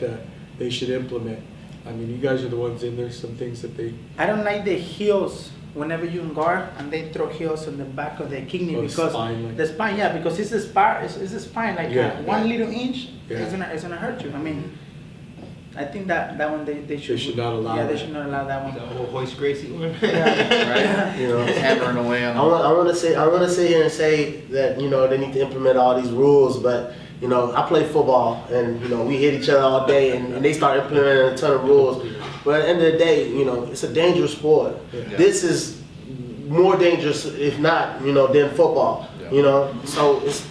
they should implement? I mean, you guys are the ones in there. Some things that they. I don't like the heels whenever you guard and they throw heels on the back of the kidney Oh, because spine, like- the spine, yeah, because it's a spine like Yeah. one little inch Yeah. it's gonna hurt you. I mean, I think that one they should. They should not allow Yeah, they that. should not allow that one. The whole Hoist Gracie one. Yeah. Right? Hammering away on I want to sit here and say that they need to implement all these rules, but I play football and we hit each other all day and they start implementing a ton of rules. But at the end of the day, it's a dangerous sport. Yeah. This is more dangerous, if not, than football. So it's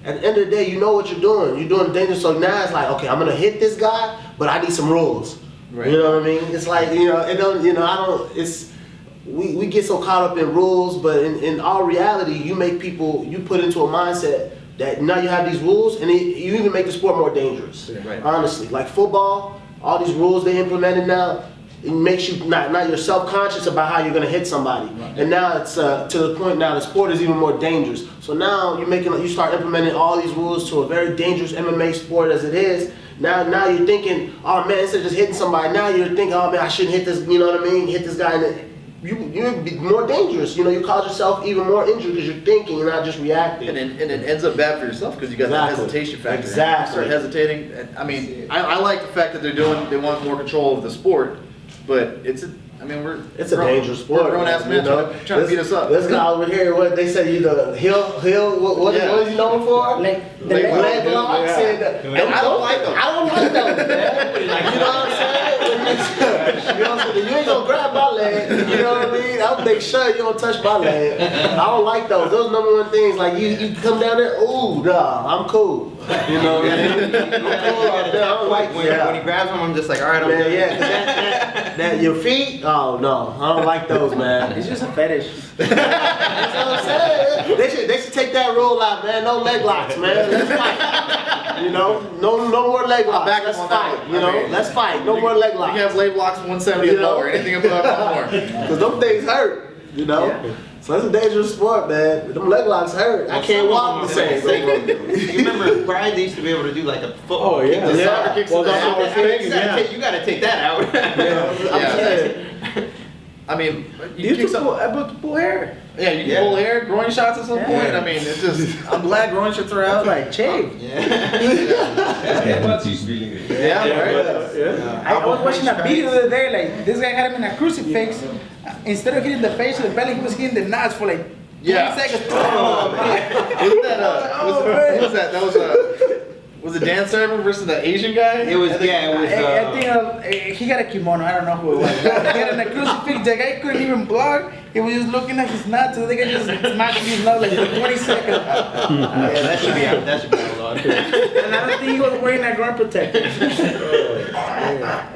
at the end of the day, you know what you're doing. You're doing dangerous. So now it's like, okay, I'm gonna hit this guy, but I need some rules. Right. You know what I mean? It's like it don't. I don't. It's we get so caught up in rules, but in all reality, you put into a mindset that now you have these rules, and you even make the sport more dangerous. Yeah. Right. Honestly, like football, all these rules they implemented now, it makes you now you're self-conscious about how you're gonna hit somebody, and now it's to the point now the sport is even more dangerous. So now you start implementing all these rules to a very dangerous MMA sport as it is. Now you're thinking, oh man, instead of just hitting somebody, now you're thinking, oh man, I shouldn't hit this. You know what I mean? Hit this guy, and you'd be more dangerous. You cause yourself even more injured because you're thinking and not just reacting. And it ends up bad for yourself because you got that Exactly. hesitation factor. Exactly. You start hesitating. I mean, I like the fact that they want more control of the sport, but I mean, It's a dangerous sport. We're grown ass men trying to beat us up. This guy over here, what they say, you the what is he known for? Like the Leg locks and I don't like them. I don't like those, man. You know what I'm saying? You know what I'm saying? You ain't gonna grab my leg. You know what I mean? I'll make sure you don't touch my leg. I don't like those. Those number one things. Like you come down there, ooh, nah, I'm cool. You know what I mean? I'm cool out there. I don't like When he grabs them, I'm just like, all right, I'm Man, good. yeah, 'cause that your feet. Oh no, I don't like those, man. It's just a fetish. That's what I'm saying. They should take that rule out, man. No leg locks, man. Let's fight. You know, no more leg locks. back Let's him on that fight. one. You know, I mean, let's fight. No more leg You locks. can have leg locks 170 and lower. Anything above more. Because them things hurt. You know. So it's a dangerous sport, man. Them leg locks hurt. I can't walk the same. You remember Brian, they used to be able to do like a football Oh, yeah. kick, the Yeah. soccer kicks Well, to the that's what head. I was thinking, You gotta take that out. I'm saying. I mean, you You kick some. able to pull hair. Yeah, you can pull hair, groin shots at some point. I mean, it's just. I'm glad groin shots are out. That's like shave. Yeah, right. I was watching a video the other day, like this guy had him in a crucifix. Instead of hitting the face or the belly, he was hitting the nuts for like 20 seconds. Isn't that what was that? That was it Dan Servant versus the Asian guy? It was, yeah, it was. I think he got a kimono. I don't know who it was. He had in a crucifix. The guy couldn't even block. He was just looking at his nuts. So the guy just smashed his nuts like for 20 seconds. Yeah, that should be out. That should be outlawed. And I don't think he was wearing a groin protector.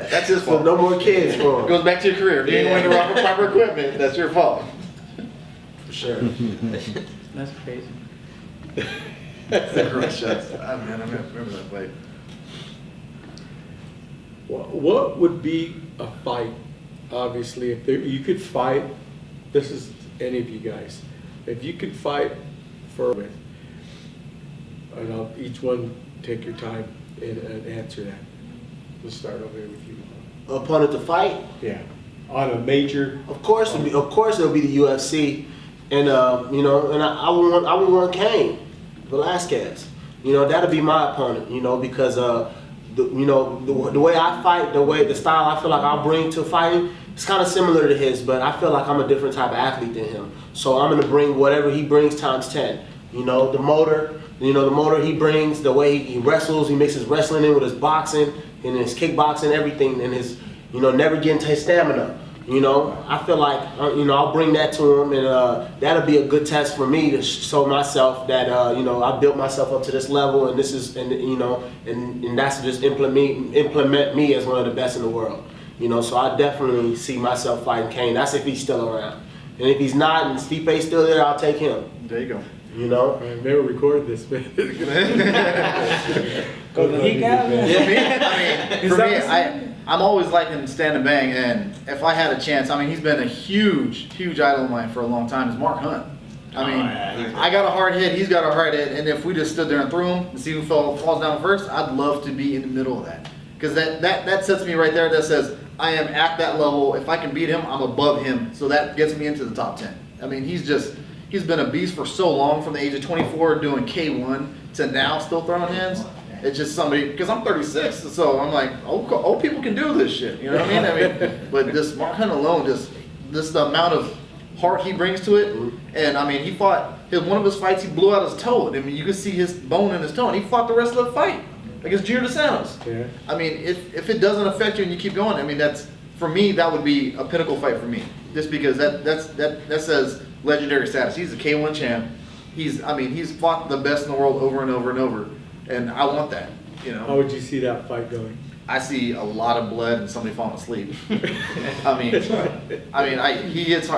That's his So fault. no more kids for him. Goes back to your career. If you ain't wearing the proper equipment, that's your fault. For sure. That's crazy. The groin shots. I remember that play. What would be a fight? Obviously, if you could fight, this is any of you guys. If you could fight for with, and I'll each one take your time and answer that. Let's start over here with you. Opponent to fight. Yeah, on a major. Of course, it'll be the UFC, and you know, and I would want Cain Velasquez. You know, that'll be my opponent. You know, because the way I fight, the style I feel like I'll bring to fighting, it's kind of similar to his, but I feel like I'm a different type of athlete than him. So I'm gonna bring whatever he brings times 10. You know, the motor he brings, the way he wrestles, he mixes wrestling in with his boxing and his kickboxing, everything, and his, you know, never getting to his stamina. You know, I feel like, you know, I'll bring that to him, and that'll be a good test for me to show myself that, you know, I built myself up to this level, and this is, and you know, and that's to just implement me as one of the best in the world. You know, so I definitely see myself fighting Cain. That's if he's still around. And if he's not, and Stipe's still there, I'll take him. There you go. You know? I never record this, man. For me, I'm always liking Stand and Bang, and if I had a chance, I mean, he's been a huge idol of mine for a long time. Is Mark Hunt. I mean, I got a hard hit, he's got a hard hit, and if we just stood there and threw him and see who falls down first, I'd love to be in the middle of that, because that sets me right there. That says I am at that level. If I can beat him, I'm above him. So that gets me into the top 10. I mean, he's been a beast for so long, from the age of 24 doing K1 to now still throwing hands. It's just somebody, because I'm 36, so I'm like, old people can do this shit, you know what I mean? But this Mark Hunt alone, just the amount of heart he brings to it, and I mean, he fought, one of his fights, he blew out his toe. I mean, you could see his bone in his toe, and he fought the rest of the fight against Junior Dos Santos. Yeah. I mean, if it doesn't affect you and you keep going, I mean, for me, that would be a pinnacle fight for me, just because that says legendary status. He's a K1 champ. He's fought the best in the world over and over and over. And I want that, you know. How would you see that fight going? I see a lot of blood and somebody falling asleep. He hits hard.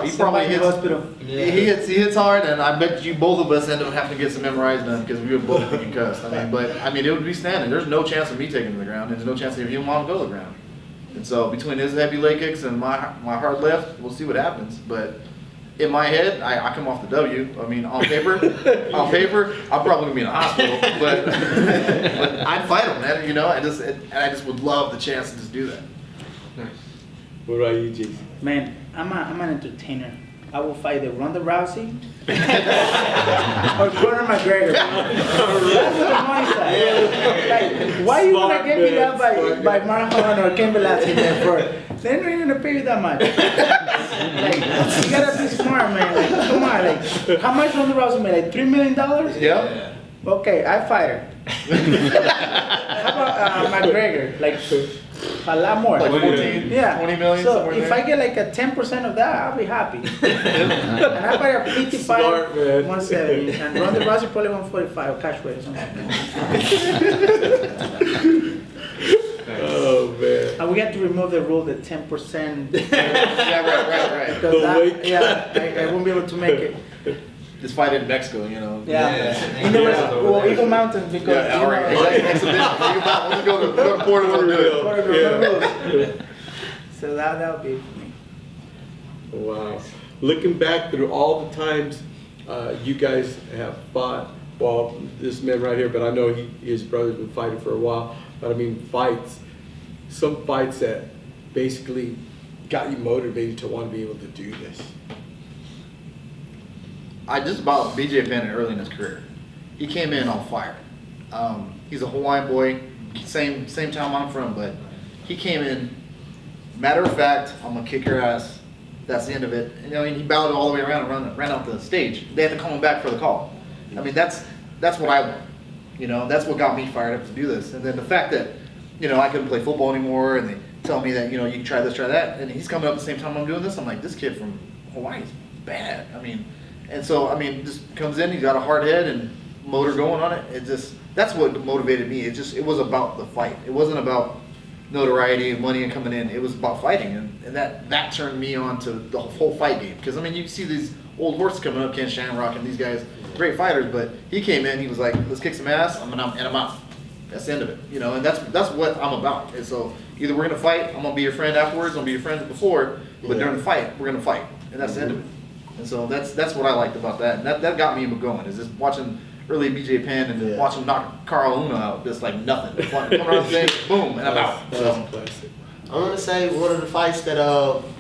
He probably hits. He hits hard, and I bet you both of us end up having to get some MRIs done because we would both be concussed. It would be standing. There's no chance of me taking him to the ground, and there's no chance of him wanting to go to the ground. And so between his heavy leg kicks and my hard left, we'll see what happens. But in my head, I come off the W. I mean, on paper, I'm probably gonna be in a hospital, but I'd fight him, man. You know, I just would love the chance to just do that. What about you, Jason? Man, I'm an entertainer. I will fight the Ronda Rousey or Conor McGregor. That's the mindset. Like, why you wanna get beat up by Mark Hunt or Cain Velasquez for They're not even gonna pay you that much. Like, you gotta be smart, man. Like, come on, like, how much Ronda Rousey made? Like $3 million? Yeah. Okay, I fight her. How about McGregor? Like a lot more. Like 14, Yeah. 20 million, So somewhere if there. I get like a 10% of that, I'll be happy. And I fight her 55, Smart, man. 170, and Ronda Rousey probably 145 cash weight or something. Oh, man. And we have to remove the rule, the 10%. Yeah, right. Because The that, weight. yeah, I won't be able to make it. This fight in Mexico, you know. Yeah. In the well, Eagle Mountains because Yeah, all right. you know, Exactly. Exhibition. Think about, let's go to Portland and do it. what are the rules? So that would be for me. Wow. Looking back through all the times you guys have fought, well, this man right here, but I know his brother's been fighting for a while, but I mean fights, some fights that basically got you motivated to want to be able to do this. I just about BJ Penn early in his career. He came in on fire. He's a Hawaiian boy, same town I'm from, but he came in, matter of fact, I'm gonna kick your ass. That's the end of it. And, he bowed all the way around and ran out the stage. They had to call him back for the call. I mean, that's what I want. That's what got me fired up to do this. And then the fact that, I couldn't play football anymore, and they tell me that, you can try this, try that, and he's coming up at the same time I'm doing this. I'm like, this kid from Hawaii is bad. And so, just comes in, he's got a hard head and motor going on it. That's what motivated me. It was about the fight. It wasn't about notoriety and money and coming in. It was about fighting. And that turned me on to the whole fight game. Because, you see these old horses coming up, Ken Shamrock and these guys, great fighters, but he came in, he was like, let's kick some ass, and I'm out. That's the end of it. And that's what I'm about. And so either we're going to fight, I'm going to be your friend afterwards, I'm going to be your friend before, but during the fight, we're going to fight. And that's the end of it. And so that's what I liked about that. And that got me going, is just watching early BJ Penn and then watch him knock Carl Una out just like nothing. Come around the stage, boom, and I'm out. So, I want to say one of the fights that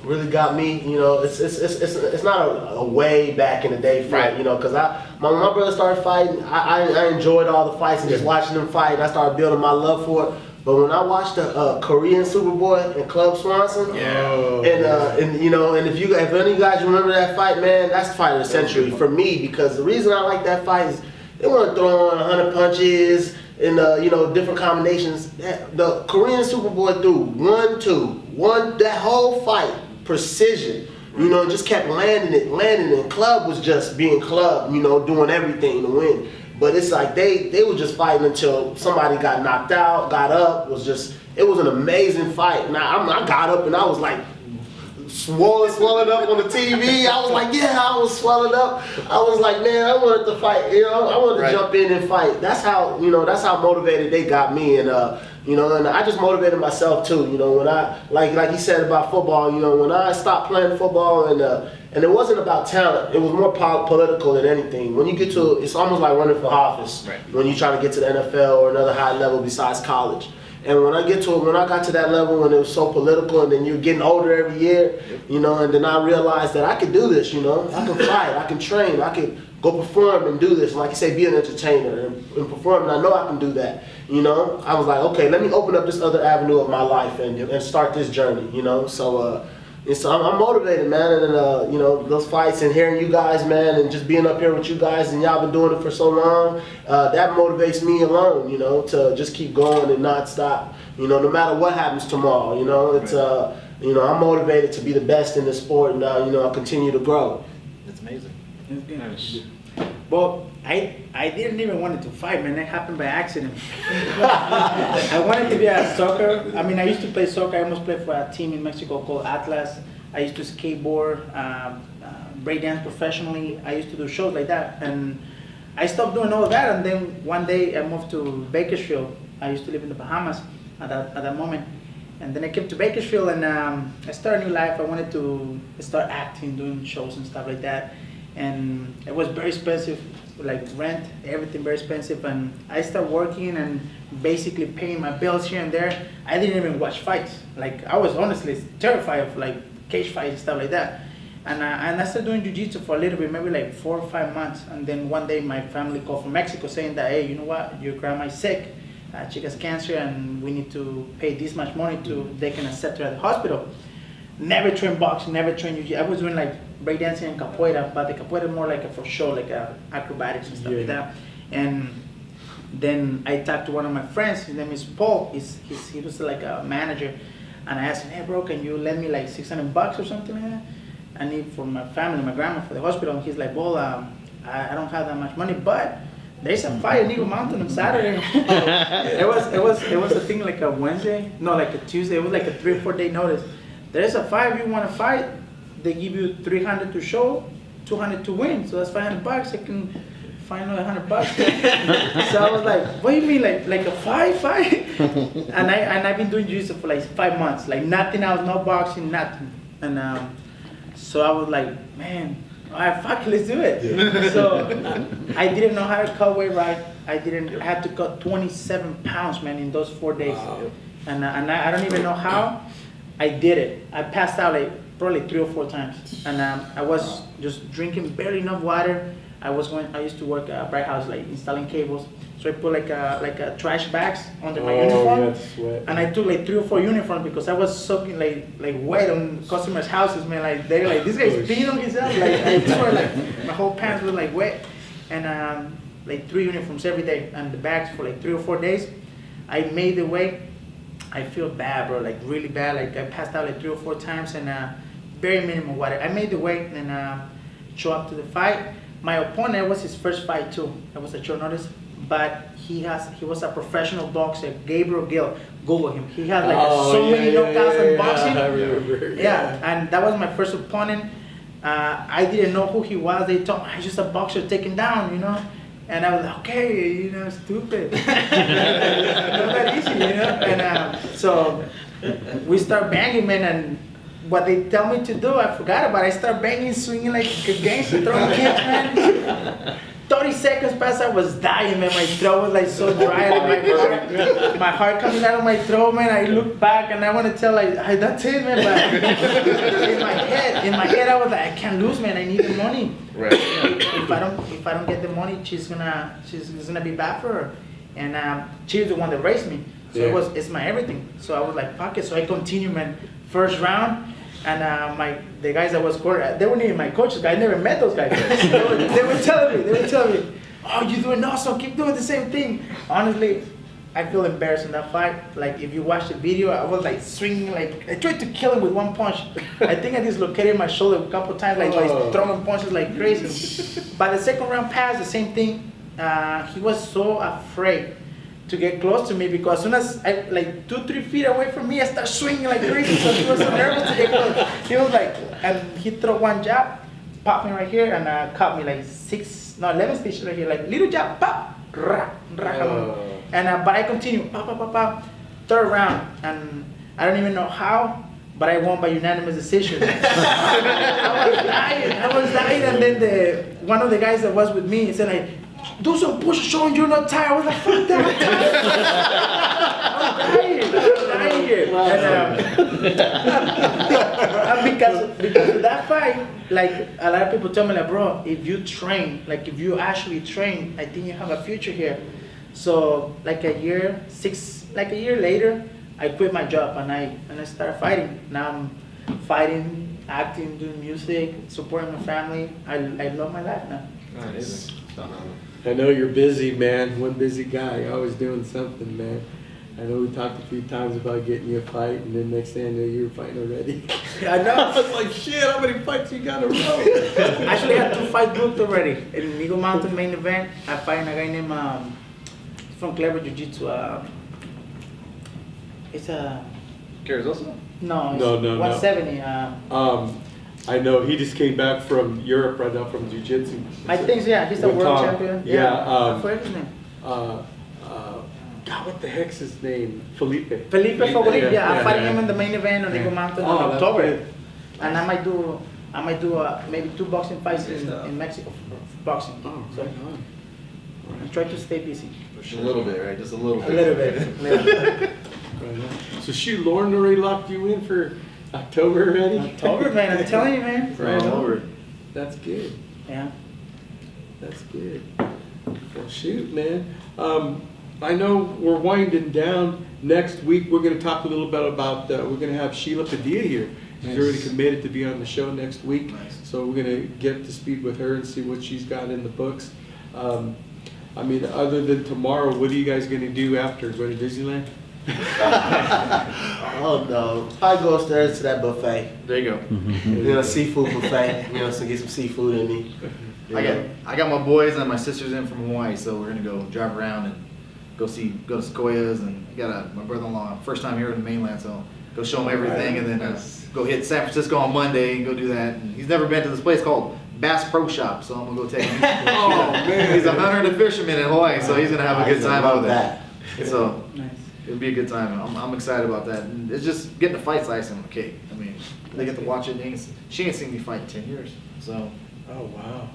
really got me, it's not a way back in the day fight, Right. because when my brother started fighting, I enjoyed all the fights and just watching them fight, and I started building my love for it. But when I watched the Korean Superboy in Club Swanson, and if any of you guys remember that fight, man, that's the fight of the century for me, because the reason I like that fight is they weren't throwing 100 punches and different combinations. The Korean Superboy threw 1-2, that whole fight, precision. Just kept landing it. And Club was just being Club, doing everything to win. But it's like they were just fighting until somebody got knocked out, got up. It was an amazing fight. Now I got up and I was like swelling up on the TV. I was like, I was swelling up. I was like, man, I wanted to fight. I wanted to jump in and fight. That's how motivated they got me. And and I just motivated myself too. When I like you said about football. When I stopped playing football and it wasn't about talent. It was more political than anything. When you get to, it's almost like running for office. Right. When you're trying to get to the NFL or another high level besides college. And when I got to that level when it was so political, and then you're getting older every year, and then I realized that I could do this. I can fight, I can train, I can go perform and do this. And like you say, be an entertainer and perform. And I know I can do that. I was like, okay, let me open up this other avenue of my life and start this journey. So I'm motivated, man, and those fights and hearing you guys, man, and just being up here with you guys, and y'all been doing it for so long, that motivates me alone, to just keep going and not stop, no matter what happens tomorrow, it's, I'm motivated to be the best in this sport, and I'll continue to grow. it's amazing. Well, I didn't even want to fight, man. That happened by accident. I wanted to be a soccer. I used to play soccer. I almost played for a team in Mexico called Atlas. I used to skateboard, breakdance professionally. I used to do shows like that. And I stopped doing all that. And then one day I moved to Bakersfield. I used to live in the Bahamas at that moment. And then I came to Bakersfield and I started a new life. I wanted to start acting, doing shows and stuff like that. And it was very expensive, like rent, everything very expensive. And I started working and basically paying my bills here and there. I didn't even watch fights. Like I was honestly terrified of like cage fights and stuff like that. And I started doing jiu-jitsu for a little bit, maybe like 4 or 5 months. And then one day my family called from Mexico saying that, hey, you know what, your grandma is sick. She has cancer and we need to pay this much money to they can accept her at the hospital. never trained boxing, never trained jiu-jitsu. I was doing like breakdancing and capoeira, but the capoeira more like a for show, like acrobatics and stuff like that. And then I talked to one of my friends, his name is Paul, he was like a manager, and I asked him, hey bro, can you lend me like $600 or something like that? I need for my family, my grandma, for the hospital. And he's like, well, I don't have that much money, but there's a fight in Eagle Mountain on Saturday. it was a thing like a Wednesday, no, like a Tuesday. It was like a 3 or 4 day notice. There's a fight. If you want to fight, they give you 300 to show, 200 to win. So that's $500. I can find another $100. So I was like, what do you mean, like a fight? And I've been doing jiu-jitsu for like 5 months, like nothing else, no boxing, nothing. And so I was like, man, all right, fuck, let's do it. So I didn't know how to cut weight right. I had to cut 27 pounds, man, in those 4 days. Wow. And I don't even know how I did it. I passed out like probably 3 or 4 times. And I was just drinking barely enough water. I used to work at Bright House, like installing cables. So I put like a trash bags under my uniform, and I took like 3 or 4 uniforms because I was soaking like wet on customers' houses, man. Like they're like, this guy's peeing on himself. Like I swear, like my whole pants were like wet, and like 3 uniforms every day, and the bags for like 3 or 4 days. I made the weight. I feel bad, bro, like really bad. Like I passed out like 3 or 4 times, and very minimal water. I made the weight and show up to the fight. My opponent was his first fight too. It was a short notice. But he was a professional boxer, Gabriel Gill. Google him. He had like so many knockouts in boxing. I remember. Yeah, and that was my first opponent. I didn't know who he was. They told me he's just a boxer taken down, you know. And I was like, okay, you know, stupid. Not that easy, you know. And so we start banging, man. And what they tell me to do, I forgot about. I start banging, swinging like a gangster, throwing kicks, man. 30 seconds past, I was dying, man. My throat was like so dry. Like my heart coming out of my throat, man. I look back and I want to tell like, hey, that's it, man. But in my head, I was like, I can't lose, man. I need the money. Right. If I don't get the money, she's gonna be bad for her. And she's the one that raised me, so it's my everything. So I was like, fuck it. So I continue, man. First round. And the guys that was court, they weren't even my coaches. I never met those guys. they were telling me, oh, you're doing awesome. Keep doing the same thing. Honestly, I feel embarrassed in that fight. Like if you watch the video, I was like swinging, like I tried to kill him with 1 punch. I think I dislocated my shoulder a couple times, like throwing punches like crazy. By the second round pass, the same thing. He was so afraid to get close to me because as soon as I like 2-3 feet away from me, I start swinging like crazy. So he was so nervous to get close. He was like, and he threw one jab, popped me right here, and caught me like 11 stitches right here, like little jab, pop, and but I continue, pop, pop, pop, pop. Third round, and I don't even know how, but I won by unanimous decision. I was dying, and then one of the guys that was with me said like, do some push showing you're not tired. I was like, fuck that. I'm dying here. And because of that fight, like a lot of people tell me like, bro, if you actually train, I think you have a future here. So like a year later, I quit my job and I started fighting. Now I'm fighting, acting, doing music, supporting my family. I love my life now. I know you're busy, man. One busy guy, always doing something, man. I know we talked a few times about getting you a fight, and then next thing I know, you were fighting already. I know. I was like, shit, how many fights you got in a row? Actually, I had 2 fights booked already. In Eagle Mountain main event, I fight a guy named from Clever Jiu-Jitsu. It's a CARIASO? no, it's No. 170. I know he just came back from Europe right now from jiu-jitsu. I think yeah, he's a With world Tom. champion. Yeah, I forget his name. God, what the heck's his name? Felipe. Felipe Favorite. Yeah, I'm yeah, fighting yeah. him in the main event on Eagle Mountain Oh, in that's October. good. And I might do maybe 2 boxing fights in Mexico, boxing. Oh, So right on. I try to stay busy. Just a little bit, right? Just a little A bit. little bit. Right on. So shoot, Lauren already locked you in for October already? October, man. I'm telling you, man. Right on. That's good. Yeah. That's good. Well, shoot, man. I know we're winding down. Next week, we're going to talk a little bit about, we're going to have Sheila Padilla here. She's already committed to be on the show next week. Nice. So we're gonna get up to speed with her and see what she's got in the books. I mean, other than tomorrow, what are you guys gonna do after? Go to Disneyland? Oh no, I go upstairs to that buffet. There you go. You know, seafood buffet. You know, so get some seafood in me. I got my boys and my sisters in from Hawaii, so we're gonna go drive around and go to Sequoias, and I got my brother-in-law first time here in the mainland, so go show him everything, and then go hit San Francisco on Monday and go do that. And he's never been to this place called Bass Pro Shop, so I'm gonna go take him. Oh man, he's a hunter and a fisherman in Hawaii, so he's gonna have a good time over there. So it'll be a good time. I'm excited about that. And it's just getting the fights icing on the cake. I mean, they get to watch it. She ain't seen me fight in 10 years, so. Oh wow.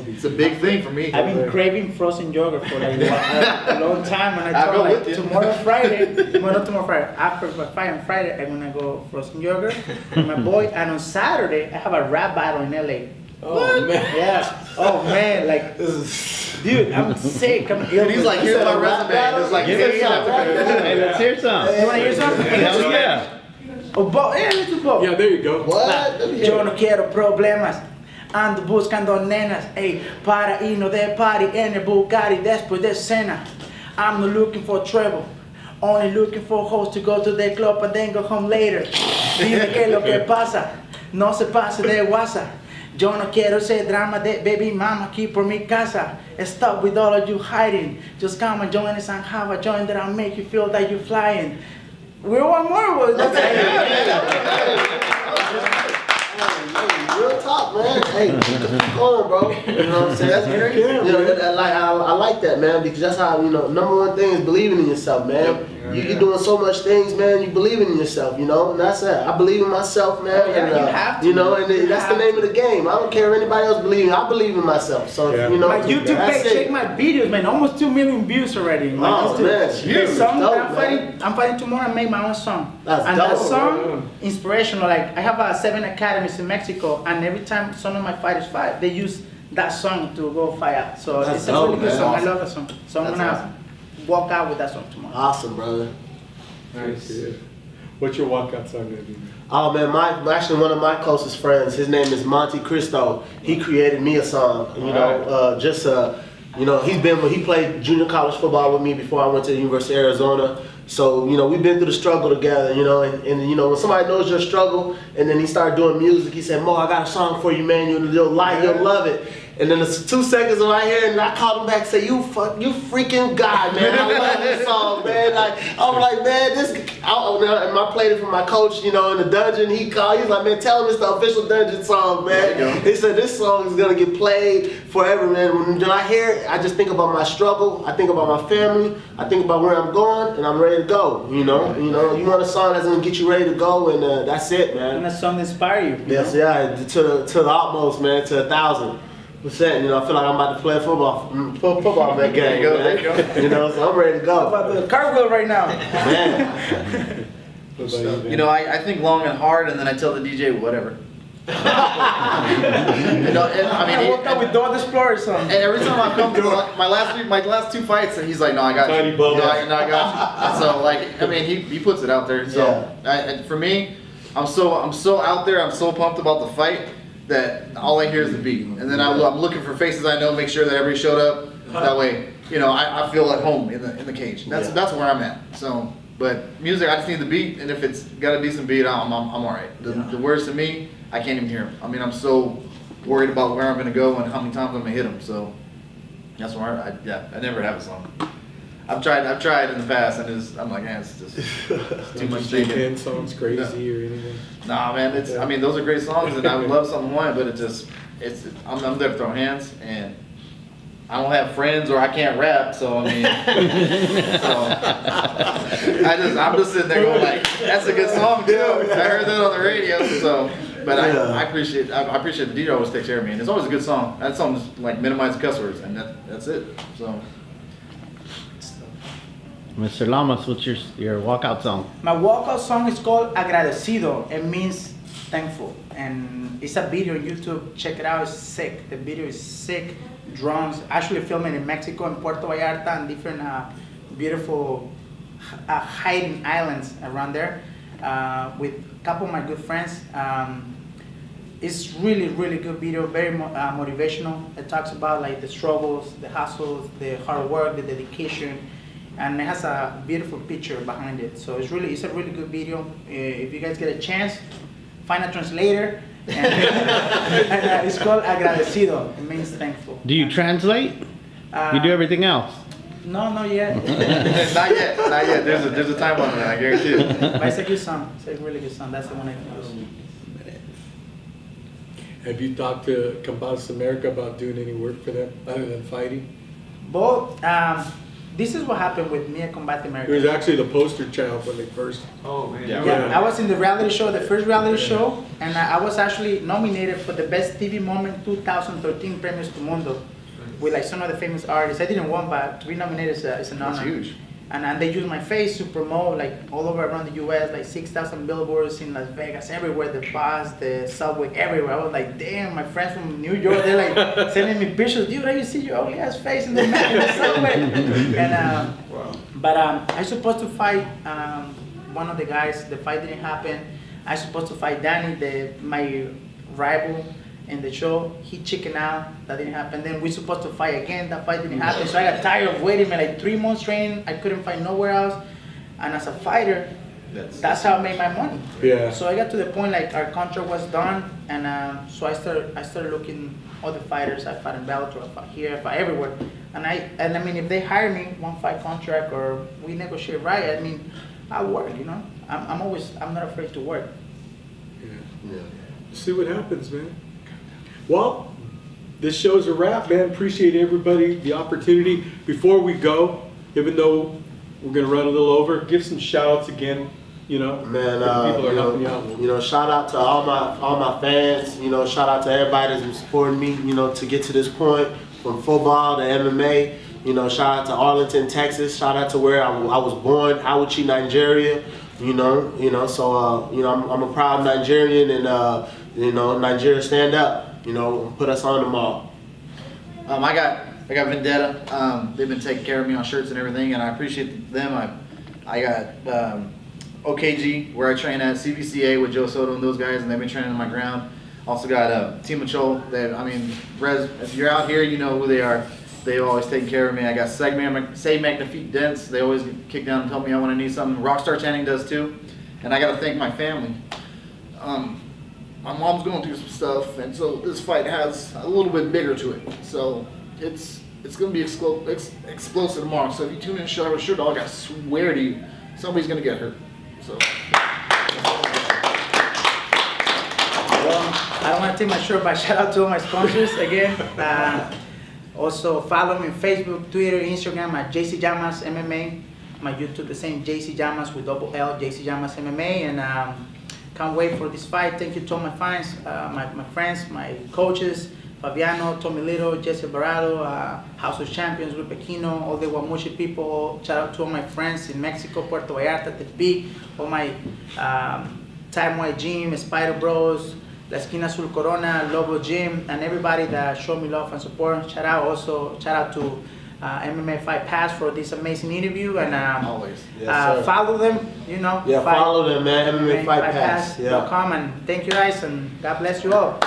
It's a big thing for me. I've been craving frozen yogurt for like a long time, and I told like tomorrow Friday, well not tomorrow Friday, after my fight on Friday, I'm gonna go frozen yogurt with my boy, and on Saturday I have a rap battle in LA. Oh man. Yeah. Oh man, like, dude, I'm sick. I'm ill. He's like, here's my resume. There's like, Hey, let's hear some. You wanna hear something? Hell yeah. Oh, yeah, let's do both. Yeah, there you go. What? Yo no quiero problemas. Ando buscando nenas, ey, para irnos de party en el Bugatti después de cena. I'm not looking for trouble, only looking for hoes to go to the club and then go home later. Dime qué es lo que pasa, no se pase de WhatsApp. Yo no quiero ese drama de baby mama aquí por mi casa. Stop with all of you hiding. Just come and join us and have a joint that'll make you feel that you're flying. We want more. That's Real talk, man. Hey, keep going, bro. You know what I'm saying? That's great. You know, I like that, man, because that's how, you know, number one thing is believing in yourself, man. You're doing so much things, man. You believing in yourself, you know. And that's it. I believe in myself, man. Yeah, and, you have to. You know, and that's the name of the game. I don't care if anybody else believes. I believe in myself. So, you know, my YouTube that's page, check it. my videos, man. Almost 2 million views already. Oh, man, it's huge. The song Dope, that I'm fighting tomorrow, I make my own song. That's and dope. that song, inspirational. Like, I have 7 academies in Mexico, and every time some of my fighters fight, they use that song to go fight out. So That's it's a dope, really good man. song. Awesome. I love that song. So I'm That's gonna awesome. walk out with that song tomorrow. Awesome, brother. Nice. Yeah. What's your walkout song gonna be? Oh man, actually one of my closest friends, his name is Monte Cristo. He created me a song. You know, you know, he played junior college football with me before I went to the University of Arizona. So, you know, we've been through the struggle together, you know, and you know, when somebody knows your struggle and then he started doing music, he said, Mo, I got a song for you, man, you'll love it. And then it's 2 seconds of my hair, and I called him back and said, you freaking God, man. I love this song, man. Like, I'm like, man, and I played it for my coach, you know, in the dungeon. He's like, man, tell him it's the official dungeon song, man. He said, this song is gonna get played forever, man. When I hear it, I just think about my struggle. I think about my family. I think about where I'm going, and I'm ready to go, you know. You want a song that's gonna get you ready to go, and that's it, man. And that song inspire you. Yes, yeah, to the utmost, man, to 1,000%. You know, I feel like I'm about to play football in that game. There you go. You know, so I'm ready to go. How about the cartwheel right now? Man. You know, I think long and hard, and then I tell the DJ whatever. You know, I woke up with Dawn Explorer song. And every time I come to my last 2 fights, and he's like, "No, I got you. No, I got you." And so, like, I mean, he puts it out there. So, and for me, I'm so out there. I'm so pumped about the fight that all I hear is the beat, and then I'm looking for faces I know, make sure that everybody showed up. That way, you know, I feel at home in the cage. That's where I'm at. So, but music, I just need the beat, and if it's got a decent beat, I'm all right. The words to me, I can't even hear them. I mean, I'm so worried about where I'm gonna go and how many times I'm gonna hit them. So that's where I never have a song. I've tried in the past, and I'm like, it's just too much thinking. Songs crazy or anything? Nah, man, I mean, those are great songs, and I would love something more, but I'm there to throw hands, and I don't have friends or I can't rap, so I mean, I'm just sitting there going like, that's a good song too. I heard that on the radio, so. But I appreciate the DJ always takes care of me, and it's always a good song. That song just like minimizes cuss words, and that's it. So. Mr. Llamas, what's your walkout song? My walkout song is called Agradecido. It means thankful. And it's a video on YouTube. Check it out. It's sick. The video is sick. Drums. Actually filming in Mexico and Puerto Vallarta and different beautiful hiding islands around there. with a couple of my good friends. It's really, really good video, very motivational. It talks about like the struggles, the hustles, the hard work, the dedication, and it has a beautiful picture behind it. So it's a really good video. If you guys get a chance, find a translator. And it's called agradecido. It means thankful. Do you translate? You do everything else? No, not yet. Not yet, not yet. There's a time on that, I guarantee you. But it's a good song. It's a really good song. That's the one I can use. Have you talked to Combats America about doing any work for them other than fighting? But this is what happened with me at Combat America. He was actually the poster child when they first. Oh, man. Yeah, I was in the reality show, the first reality show, and I was actually nominated for the Best TV Moment 2013 Premios Tu Mundo with like some of the famous artists. I didn't win, but to be nominated is an honor. That's huge. And they used my face to promote like all over around the US, like 6,000 billboards in Las Vegas, everywhere, the bus, the subway, everywhere. I was like, damn, my friends from New York, they're like sending me pictures. Dude, I see your ugly ass face in the subway. And but I supposed to fight one of the guys. The fight didn't happen. I supposed to fight Danny, my rival in the show. He chickened out. That didn't happen. Then we supposed to fight again. That fight didn't happen. So I got tired of waiting. Man, like 3 months training. I couldn't fight nowhere else. And as a fighter, that's how I made my money. Yeah. So I got to the point like our contract was done, and so I started looking other fighters. I fought in Bellator, I fought here, I fought everywhere. And I mean, if they hire me, 1 fight contract, or we negotiate right, I mean, I work. You know, I'm not afraid to work. Yeah. See what happens, man. Well, this show's a wrap, man. Appreciate everybody, the opportunity. Before we go, even though we're gonna run a little over, give some shout outs again. You know, Man, people are helping you out. you know, shout out to all my fans. You know, shout out to everybody that's been supporting me. You know, to get to this point, from football to MMA. You know, shout out to Arlington, Texas. Shout out to where I was born, Awachi, Nigeria. You know, so you know, I'm a proud Nigerian, and you know, Nigeria stand up. You know, put us on the mall. I got Vendetta. They've been taking care of me on shirts and everything, and I appreciate them. I got OKG, where I train at CBCA with Joe Soto and those guys, and they've been training on my ground. Also got Team Achol. Rez, if you're out here, you know who they are. They've always taken care of me. I got Save Magnifique Dents. They always kick down and tell me I want to need something. Rockstar Tanning does too. And I got to thank my family. My mom's going through some stuff, and so this fight has a little bit bigger to it. So it's going to be explosive tomorrow. So if you tune in, Sure Dog, I swear to you, somebody's going to get hurt. So. Well, I don't want to take my shirt, but shout out to all my sponsors again. Also follow me on Facebook, Twitter, Instagram at JC Llamas MMA. My YouTube the same, JC Llamas with double L, JC Llamas MMA, and can't wait for this fight. Thank you to all my fans, my friends, my coaches, Fabiano, Tommy Little, Jesse Barado, House of Champions, Lupe Quino, all the Guamuchi people. Shout out to all my friends in Mexico, Puerto Vallarta, Tepic, all my Time White Gym, Spider Bros, La Esquina Azul Corona, Lobo Gym, and everybody that showed me love and support. Shout out to MMA Fight Pass for this amazing interview, and Always. Yes, follow them, you know. Yeah, follow them, man. MMA Fight Pass. Yeah. .com, and thank you guys, and God bless you all.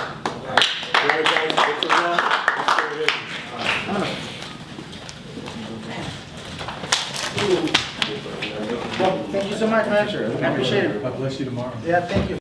Well, thank you so much, man. I appreciate it. God bless you tomorrow. Yeah, thank you.